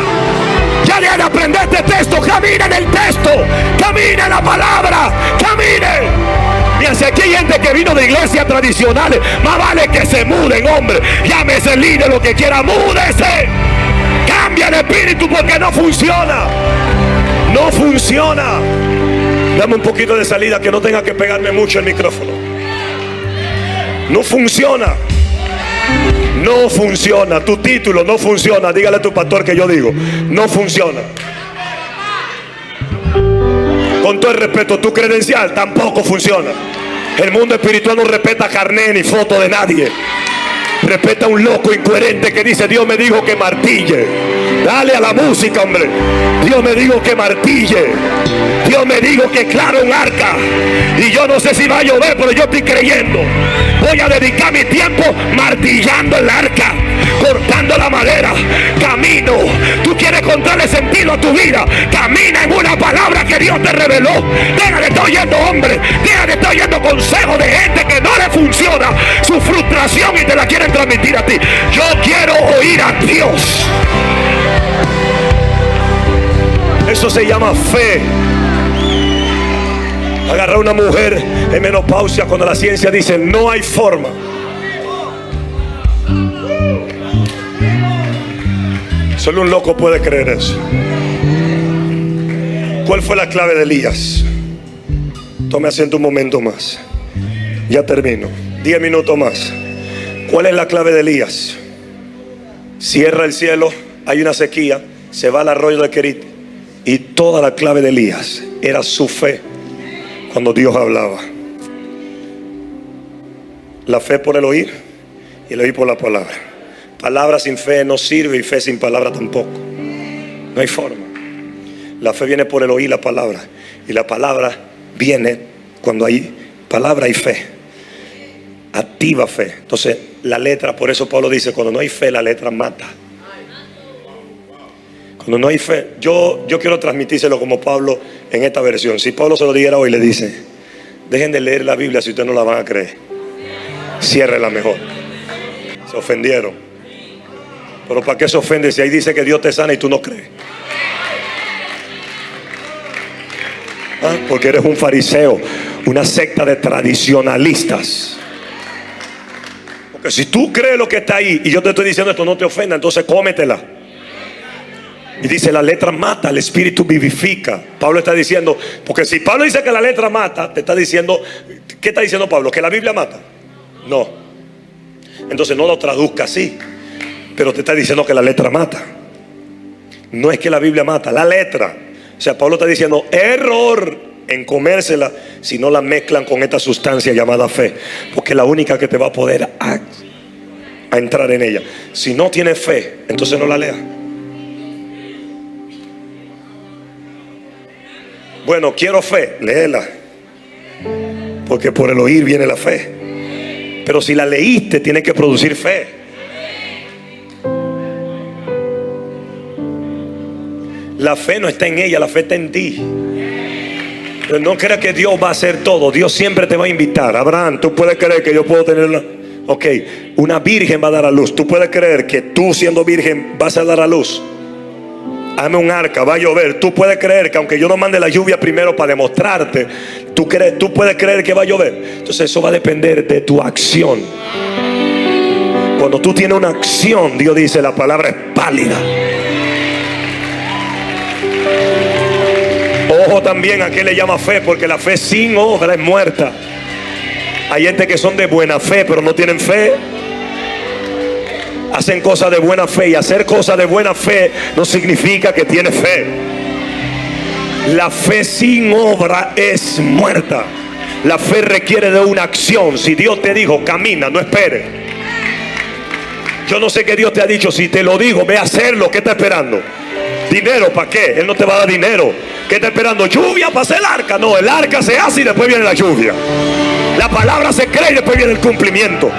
Ya deja de aprender este texto, camina en el texto, camina en la palabra, camine. Mira, si aquí hay gente que vino de iglesias tradicionales, más vale que se muden, hombre. Llámese líder, lo que quiera, múdese. Cambia de espíritu porque no funciona. No funciona. Dame un poquito de salida que no tenga que pegarme mucho el micrófono. No funciona. No funciona. Tu título no funciona. Dígale a tu pastor que yo digo. No funciona. Con todo el respeto, tu credencial tampoco funciona. El mundo espiritual no respeta carné ni foto de nadie. Respeta a un loco incoherente que dice, Dios me dijo que martille. Dale a la música, hombre. Dios me dijo que martille. Dios me dijo que claro un arca. Y yo no sé si va a llover, pero yo estoy creyendo. Voy a dedicar mi tiempo martillando el arca, cortando la madera. Camino. Tú quieres encontrarle sentido a tu vida. Camina en una palabra que Dios te reveló. Deja de estar oyendo hombre. Deja de estar oyendo consejos de gente que no le funciona su frustración y te la quieren transmitir a ti. Yo quiero oír a Dios. Eso se llama fe. Agarrar a una mujer en menopausia cuando la ciencia dice no hay forma. Solo un loco puede creer eso. ¿Cuál fue la clave de Elías? Tome asiento un momento más. Ya termino. 10 minutos más. ¿Cuál es la clave de Elías? Cierra el cielo, hay una sequía, se va al arroyo de Querit. Y toda la clave de Elías era su fe cuando Dios hablaba. La fe por el oír y el oír por la palabra. Palabra sin fe no sirve y fe sin palabra tampoco. No hay forma. La fe viene por el oír la palabra, y la palabra viene cuando hay palabra y fe. Activa fe. Entonces la letra, por eso Pablo dice, cuando no hay fe, la letra mata. Cuando no hay fe, yo quiero transmitírselo como Pablo en esta versión. Si Pablo se lo dijera hoy, le dice: dejen de leer la Biblia si ustedes no la van a creer. Ciérrela mejor. Se ofendieron. Pero ¿para qué se ofende si ahí dice que Dios te sana y tú no crees? Porque eres un fariseo, una secta de tradicionalistas. Porque si tú crees lo que está ahí y yo te estoy diciendo esto, no te ofenda, entonces cómetela. Y dice: la letra mata, el espíritu vivifica. Pablo está diciendo, porque si Pablo dice que la letra mata, te está diciendo, ¿qué está diciendo Pablo? ¿Que la Biblia mata? No. Entonces no lo traduzca así, pero te está diciendo que la letra mata. No es que la Biblia mata, la letra. O sea, Pablo está diciendo: error en comérsela si no la mezclan con esta sustancia llamada fe, porque es la única que te va a poder a entrar en ella. Si no tienes fe, entonces no la leas. Bueno, quiero fe, léela, porque por el oír viene la fe. Pero si la leíste, tiene que producir fe. La fe no está en ella, la fe está en ti. Pero no creas que Dios va a hacer todo. Dios siempre te va a invitar. Abraham, tú puedes creer que yo puedo tener una virgen va a dar a luz. Tú puedes creer que tú, siendo virgen, vas a dar a luz. Hazme un arca, va a llover. Tú puedes creer que aunque yo no mande la lluvia primero para demostrarte, tú puedes creer que va a llover. Entonces eso va a depender de tu acción. Cuando tú tienes una acción, Dios dice: la palabra es válida. Ojo también a qué le llama fe, porque la fe sin obra es muerta. Hay gente que son de buena fe pero no tienen fe. Hacen cosas de buena fe, y hacer cosas de buena fe no significa que tienes fe. La fe sin obra es muerta. La fe requiere de una acción. Si Dios te dijo camina, no espere. Yo no sé qué Dios te ha dicho. Si te lo dijo, ve a hacerlo. ¿Qué está esperando? ¿Dinero para qué? Él no te va a dar dinero. ¿Qué está esperando? ¿Lluvia para hacer el arca? No, el arca se hace y después viene la lluvia. La palabra se cree y después viene el cumplimiento.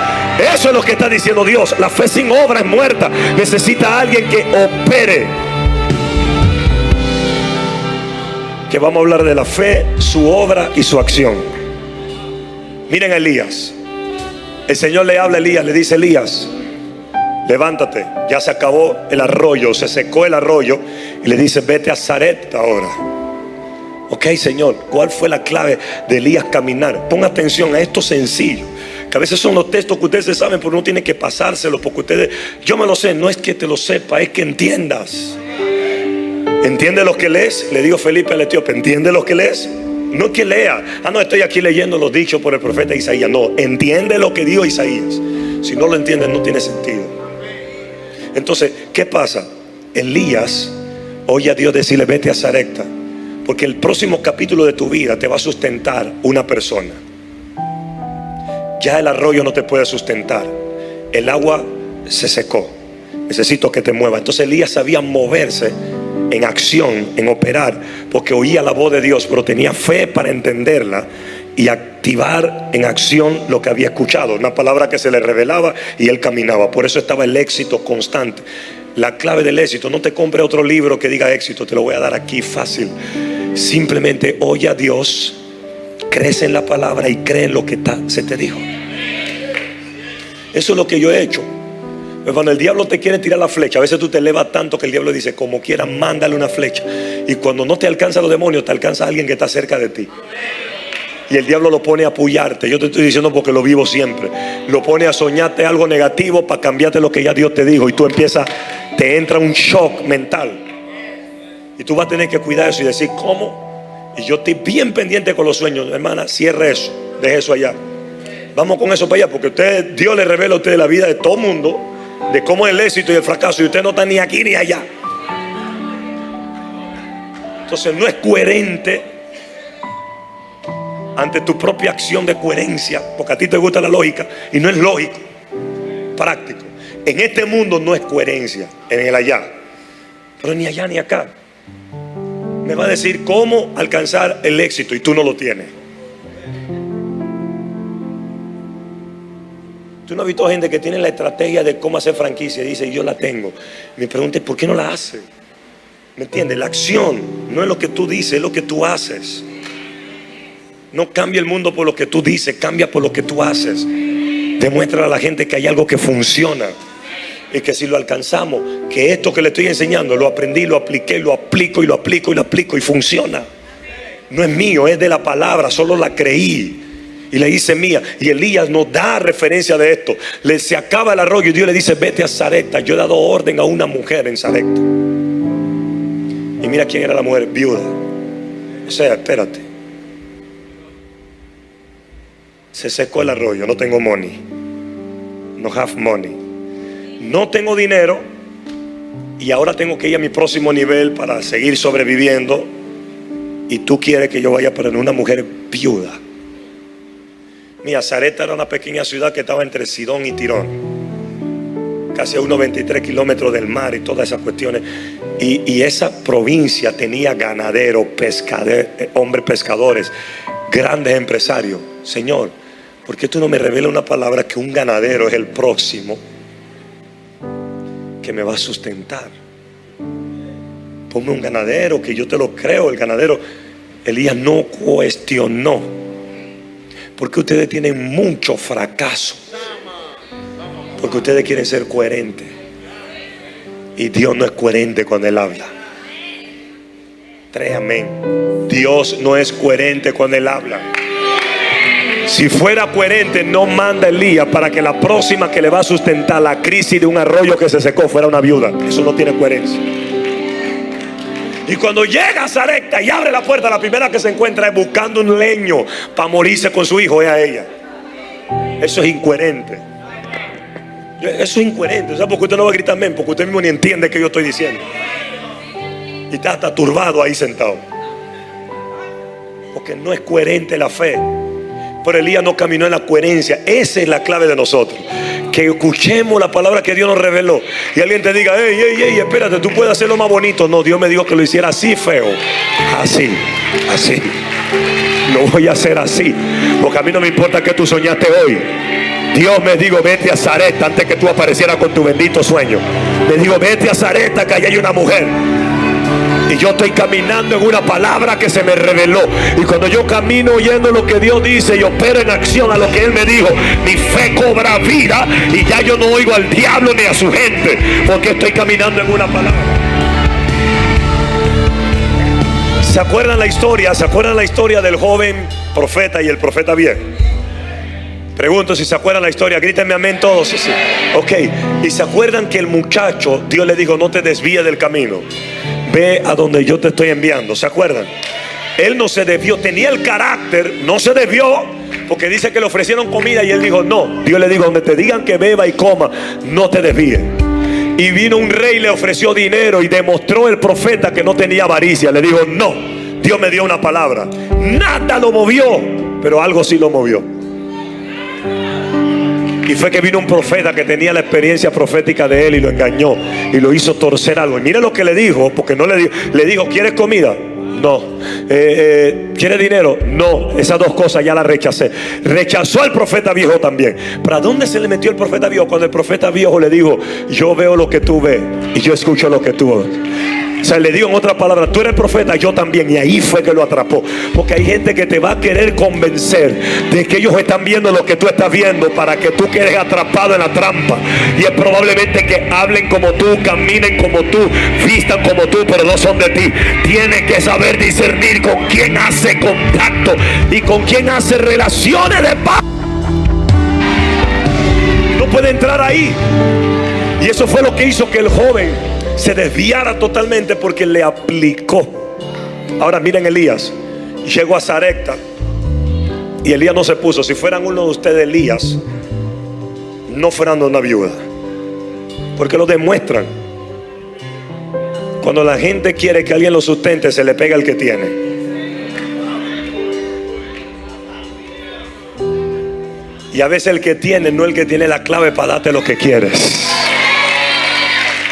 Eso es lo que está diciendo Dios. La fe sin obra es muerta. Necesita a alguien que opere. Que vamos a hablar de la fe, su obra y su acción. Miren a Elías. El Señor le habla a Elías, le dice: Elías, levántate, ya se acabó el arroyo, se secó el arroyo. Y le dice: vete a Zaret ahora. Ok, Señor, ¿cuál fue la clave de Elías caminar? Ponga atención a esto sencillo, que a veces son los textos que ustedes se saben, pero no tienen que pasárselos, porque ustedes, yo me lo sé, no es que te lo sepa, es que entiendas. ¿Entiende lo que lees? Le digo Felipe al etíope: ¿entiende lo que lees? No es que lea, no estoy aquí leyendo los dichos por el profeta Isaías. No, entiende lo que dijo Isaías. Si no lo entiendes, no tiene sentido. Entonces, ¿qué pasa? Elías oye a Dios decirle: vete a Sarepta, porque el próximo capítulo de tu vida te va a sustentar una persona. Ya el arroyo no te puede sustentar, el agua se secó, necesito que te mueva. Entonces Elías sabía moverse en acción, en operar, porque oía la voz de Dios, pero tenía fe para entenderla y activar en acción lo que había escuchado, una palabra que se le revelaba, y él caminaba. Por eso estaba el éxito constante. La clave del éxito: no te compre otro libro que diga éxito, te lo voy a dar aquí fácil. Simplemente oye a Dios, crees en la palabra y cree en lo que se te dijo. Eso es lo que yo he hecho. Cuando el diablo te quiere tirar la flecha, a veces tú te elevas tanto que el diablo dice: como quiera, mándale una flecha. Y cuando no te alcanza los demonios, te alcanza alguien que está cerca de ti. Y el diablo lo pone a apoyarte. Yo te estoy diciendo porque lo vivo siempre. Lo pone a soñarte algo negativo para cambiarte lo que ya Dios te dijo. Y tú te entra un shock mental. Y tú vas a tener que cuidar eso y decir: ¿cómo? Y yo estoy bien pendiente con los sueños. Hermana, cierre eso, deje eso allá. Vamos con eso para allá, porque Dios le revela a usted la vida de todo el mundo, de cómo es el éxito y el fracaso, y usted no está ni aquí ni allá. Entonces no es coherente ante tu propia acción de coherencia, porque a ti te gusta la lógica y no es lógico. práctico. En este mundo no es coherencia, en el allá. Pero ni allá ni acá. Me va a decir cómo alcanzar el éxito y tú no lo tienes. Tú no has visto gente que tiene la estrategia de cómo hacer franquicia y dice, yo la tengo. Me pregunté, ¿por qué no la hace? ¿Me entiendes? La acción no es lo que tú dices, es lo que tú haces. No cambia el mundo por lo que tú dices, cambia por lo que tú haces. Demuestra a la gente que hay algo que funciona y que si lo alcanzamos, que esto que le estoy enseñando lo aprendí, lo apliqué, lo aplico y lo aplico y lo aplico y funciona. No es mío, es de la palabra, solo la creí y le hice mía. Y Elías nos da referencia de esto. Se acaba el arroyo y Dios le dice, vete a Sarepta. Yo he dado orden a una mujer en Sarepta. Y mira quién era la mujer, viuda. O sea, espérate. Se secó el arroyo, no tengo money. No have money. No tengo dinero. Y ahora tengo que ir a mi próximo nivel para seguir sobreviviendo. Y tú quieres que yo vaya para una mujer viuda. Mira, Sarepta era una pequeña ciudad que estaba entre Sidón y Tirón, casi a unos 23 kilómetros del mar y todas esas cuestiones. Y esa provincia tenía ganaderos, hombres pescadores, grandes empresarios. Señor, ¿por qué tú no me revelas una palabra que un ganadero es el próximo que me va a sustentar? Ponme un ganadero que yo te lo creo. El ganadero, Elías no cuestionó, porque ustedes tienen mucho fracaso, porque ustedes quieren ser coherentes y Dios no es coherente cuando Él habla. Tres amén. Dios no es coherente cuando Él habla. Si fuera coherente, no manda a Elías para que la próxima que le va a sustentar la crisis de un arroyo que se secó fuera una viuda. Eso no tiene coherencia. Y cuando llega a Sarepta y abre la puerta, la primera que se encuentra es buscando un leño para morirse con su hijo, es a ella. Eso es incoherente. Eso es incoherente. ¿Sabes por qué usted no va a gritar amén? Porque usted mismo ni entiende qué yo estoy diciendo. Y está hasta turbado ahí sentado. Porque no es coherente la fe. Pero Elías no caminó en la coherencia. Esa es la clave de nosotros. Que escuchemos la palabra que Dios nos reveló. Y alguien te diga, hey, espérate, tú puedes hacerlo más bonito. No, Dios me dijo que lo hiciera así, feo. Así. Lo voy a hacer así. Porque a mí no me importa que tú soñaste hoy. Dios me dijo, vete a Sarepta antes que tú aparecieras con tu bendito sueño. Me dijo, vete a Sarepta que allá hay una mujer. Y yo estoy caminando en una palabra que se me reveló. Y cuando yo camino oyendo lo que Dios dice y opero en acción a lo que Él me dijo, mi fe cobra vida. Y ya yo no oigo al diablo ni a su gente, porque estoy caminando en una palabra. ¿Se acuerdan la historia? ¿Se acuerdan la historia del joven profeta y el profeta viejo? Pregunto si se acuerdan la historia. Grítenme amén todos. Sí. Ok. Y se acuerdan que el muchacho, Dios le dijo, no te desvíes del camino, ve a donde yo te estoy enviando. ¿Se acuerdan? Él no se desvió, tenía el carácter, no se desvió, porque dice que le ofrecieron comida y él dijo no. Dios le dijo, donde te digan que beba y coma, no te desvíes. Y vino un rey y le ofreció dinero y demostró el profeta que no tenía avaricia. Le dijo no, Dios me dio una palabra. Nada lo movió, pero algo sí lo movió. Y fue que vino un profeta que tenía la experiencia profética de él y lo engañó y lo hizo torcer algo. Y mire lo que le dijo, porque no le dijo, ¿quieres comida? No. ¿Quieres dinero? No. Esas dos cosas ya las rechacé. Rechazó al profeta viejo también. ¿Para dónde se le metió el profeta viejo? Cuando el profeta viejo le dijo, yo veo lo que tú ves y yo escucho lo que tú ves. O sea, le digo en otras palabras, tú eres profeta, yo también. Y ahí fue que lo atrapó. Porque hay gente que te va a querer convencer de que ellos están viendo lo que tú estás viendo, para que tú quedes atrapado en la trampa. Y es probablemente que hablen como tú, caminen como tú, vistan como tú, pero no son de ti. Tienes que saber discernir con quién hace contacto y con quién hace relaciones de paz. No puede entrar ahí. Y eso fue lo que hizo que el joven se desviara totalmente, porque le aplicó. Ahora miren Elías. Llegó a Sarepta y Elías no se puso. Si fueran uno de ustedes Elías, no fueran una viuda, porque lo demuestran. Cuando la gente quiere que alguien lo sustente, se le pega el que tiene. Y a veces el que tiene no es el que tiene la clave para darte lo que quieres.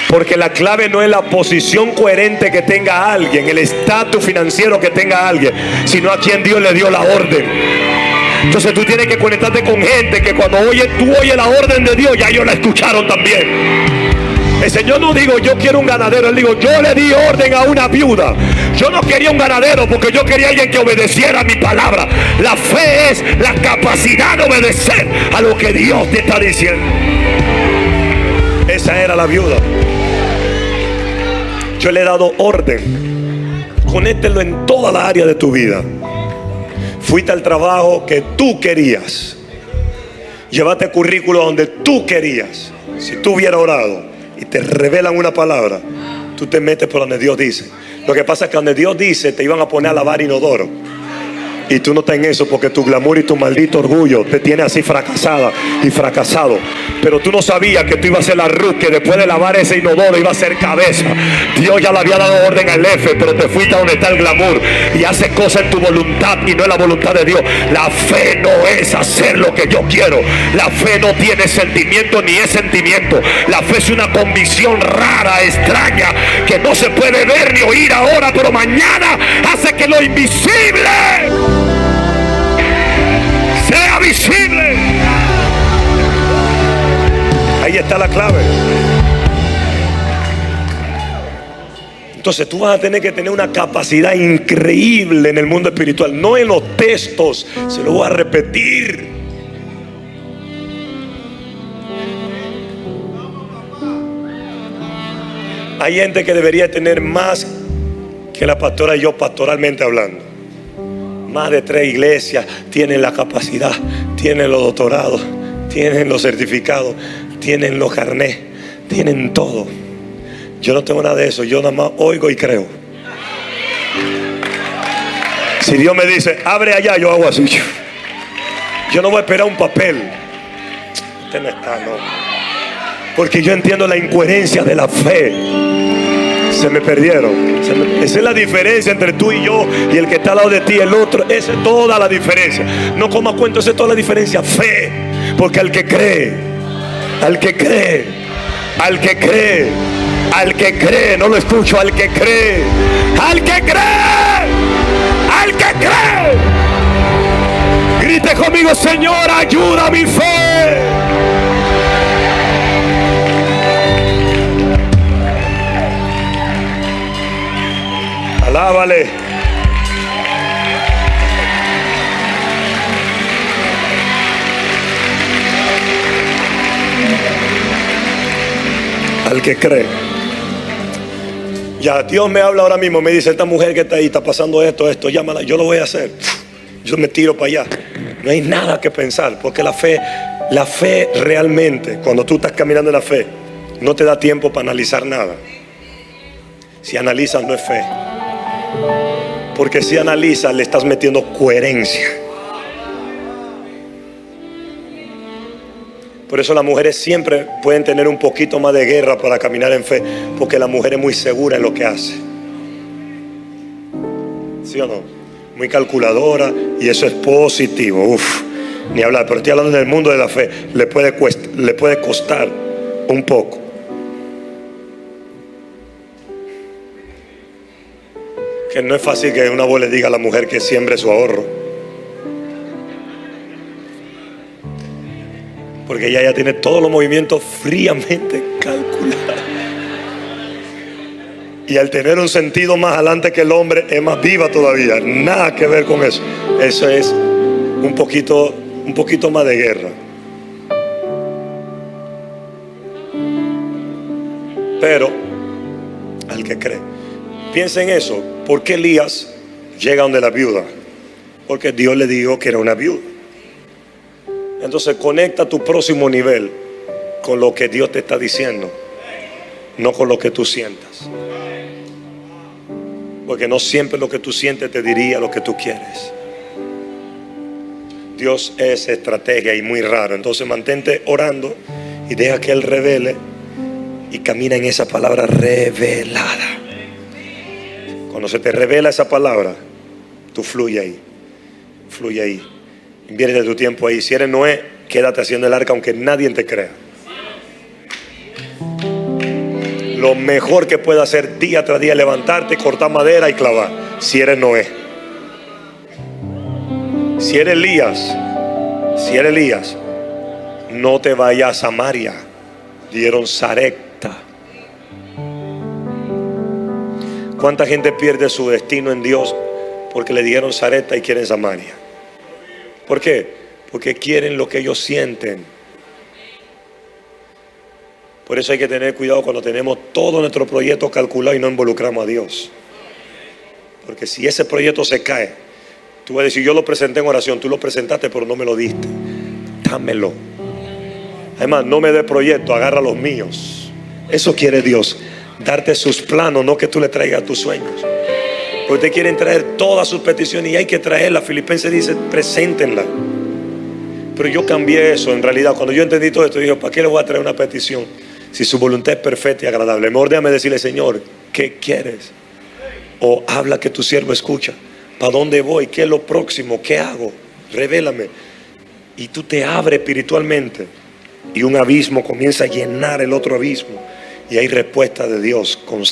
Porque la clave no es la posición coherente que tenga alguien, el estatus financiero que tenga alguien, sino a quien Dios le dio la orden. Entonces tú tienes que conectarte con gente que cuando tú oyes la orden de Dios, ya ellos la escucharon también. El Señor no digo yo quiero un ganadero, Él digo yo le di orden a una viuda. Yo no quería un ganadero porque yo quería alguien que obedeciera a mi palabra. La fe es la capacidad de obedecer a lo que Dios te está diciendo. Esa era la viuda. Yo le he dado orden. Conéctelo en toda la área de tu vida. Fuiste al trabajo que tú querías. Llevaste currículo donde tú querías. Si tú hubieras orado y te revelan una palabra, tú te metes por donde Dios dice. Lo que pasa es que donde Dios dice te iban a poner a lavar inodoro. Y tú no estás en eso porque tu glamour y tu maldito orgullo te tiene así fracasada y fracasado. Pero tú no sabías que tú ibas a ser la Ruth que después de lavar ese inodoro iba a ser cabeza. Dios ya le había dado orden al F, pero te fuiste a donde está el glamour y haces cosas en tu voluntad y no en la voluntad de Dios. La fe no es hacer lo que yo quiero. La fe no tiene sentimiento ni es sentimiento. La fe es una convicción rara, extraña, que no se puede ver ni oír ahora, pero mañana hace que lo invisible sea visible. Ahí está la clave. Entonces tú vas a tener que tener una capacidad increíble en el mundo espiritual, no en los textos. Se lo voy a repetir. Hay gente que debería tener más que la pastora y yo pastoralmente hablando. Más de 3 iglesias, tienen la capacidad, tienen los doctorados, tienen los certificados, tienen los carnés, tienen todo. Yo no tengo nada de eso, yo nada más oigo y creo. Si Dios me dice, abre allá, yo hago así. Yo no voy a esperar un papel. Usted no está, no. Porque yo entiendo la incoherencia de la fe. Se me perdieron. Esa es la diferencia entre tú y yo y el que está al lado de ti, el otro. Esa es toda la diferencia. No comas cuento, esa es toda la diferencia. Fe. Porque al que cree, al que cree, al que cree, al que cree, no lo escucho, al que cree, al que cree, al que cree. Grite conmigo, Señor, ayuda a mi fe. Alábale. Al que cree. Ya Dios me habla ahora mismo, me dice, esta mujer que está ahí está pasando esto, llámala, yo lo voy a hacer. Yo me tiro para allá. No hay nada que pensar, porque la fe realmente, cuando tú estás caminando en la fe, no te da tiempo para analizar nada. Si analizas, no es fe. Porque si analizas, le estás metiendo coherencia. Por eso las mujeres siempre pueden tener un poquito más de guerra para caminar en fe, porque la mujer es muy segura en lo que hace. ¿Sí o no? Muy calculadora, y eso es positivo. Uf, ni hablar, pero estoy hablando del mundo de la fe. Le puede costar un poco. Que no es fácil que una voz le diga a la mujer que siembre su ahorro, porque ella ya tiene todos los movimientos fríamente calculados. Y al tener un sentido más adelante que el hombre, es más viva todavía. Nada que ver con eso. Eso es un poquito más de guerra. Pero al que cree, piensa en eso. ¿Por qué Elías llega donde la viuda? Porque Dios le dijo que era una viuda. Entonces conecta tu próximo nivel con lo que Dios te está diciendo, no con lo que tú sientas. Porque no siempre lo que tú sientes te diría lo que tú quieres. Dios es estrategia y muy raro. Entonces mantente orando y deja que Él revele y camina en esa palabra revelada. Cuando se te revela esa palabra, tú fluye ahí. Fluye ahí. Invierte tu tiempo ahí. Si eres Noé, quédate haciendo el arca aunque nadie te crea. Lo mejor que puedes hacer día tras día es levantarte, cortar madera y clavar. Si eres Noé. Si eres Elías, no te vayas a Samaria. Dieron Sarepta. ¿Cuánta gente pierde su destino en Dios porque le dieron Sarepta y quieren Samaria? ¿Por qué? Porque quieren lo que ellos sienten. Por eso hay que tener cuidado cuando tenemos todo nuestro proyecto calculado y no involucramos a Dios. Porque si ese proyecto se cae, tú vas a decir, yo lo presenté en oración, tú lo presentaste pero no me lo diste. Dámelo. Además, no me dé proyecto, agarra los míos. Eso quiere Dios, darte sus planos, no que tú le traigas tus sueños. Porque te quieren traer todas sus peticiones y hay que traerlas. Filipenses dice, preséntenla. Pero yo cambié eso en realidad. Cuando yo entendí todo esto, dije, ¿para qué le voy a traer una petición? Si su voluntad es perfecta y agradable. Mejor déjame decirle, Señor, ¿qué quieres? O habla que tu siervo escucha. ¿Para dónde voy? ¿Qué es lo próximo? ¿Qué hago? Revélame. Y tú te abres espiritualmente. Y un abismo comienza a llenar el otro abismo. Y hay respuesta de Dios constante.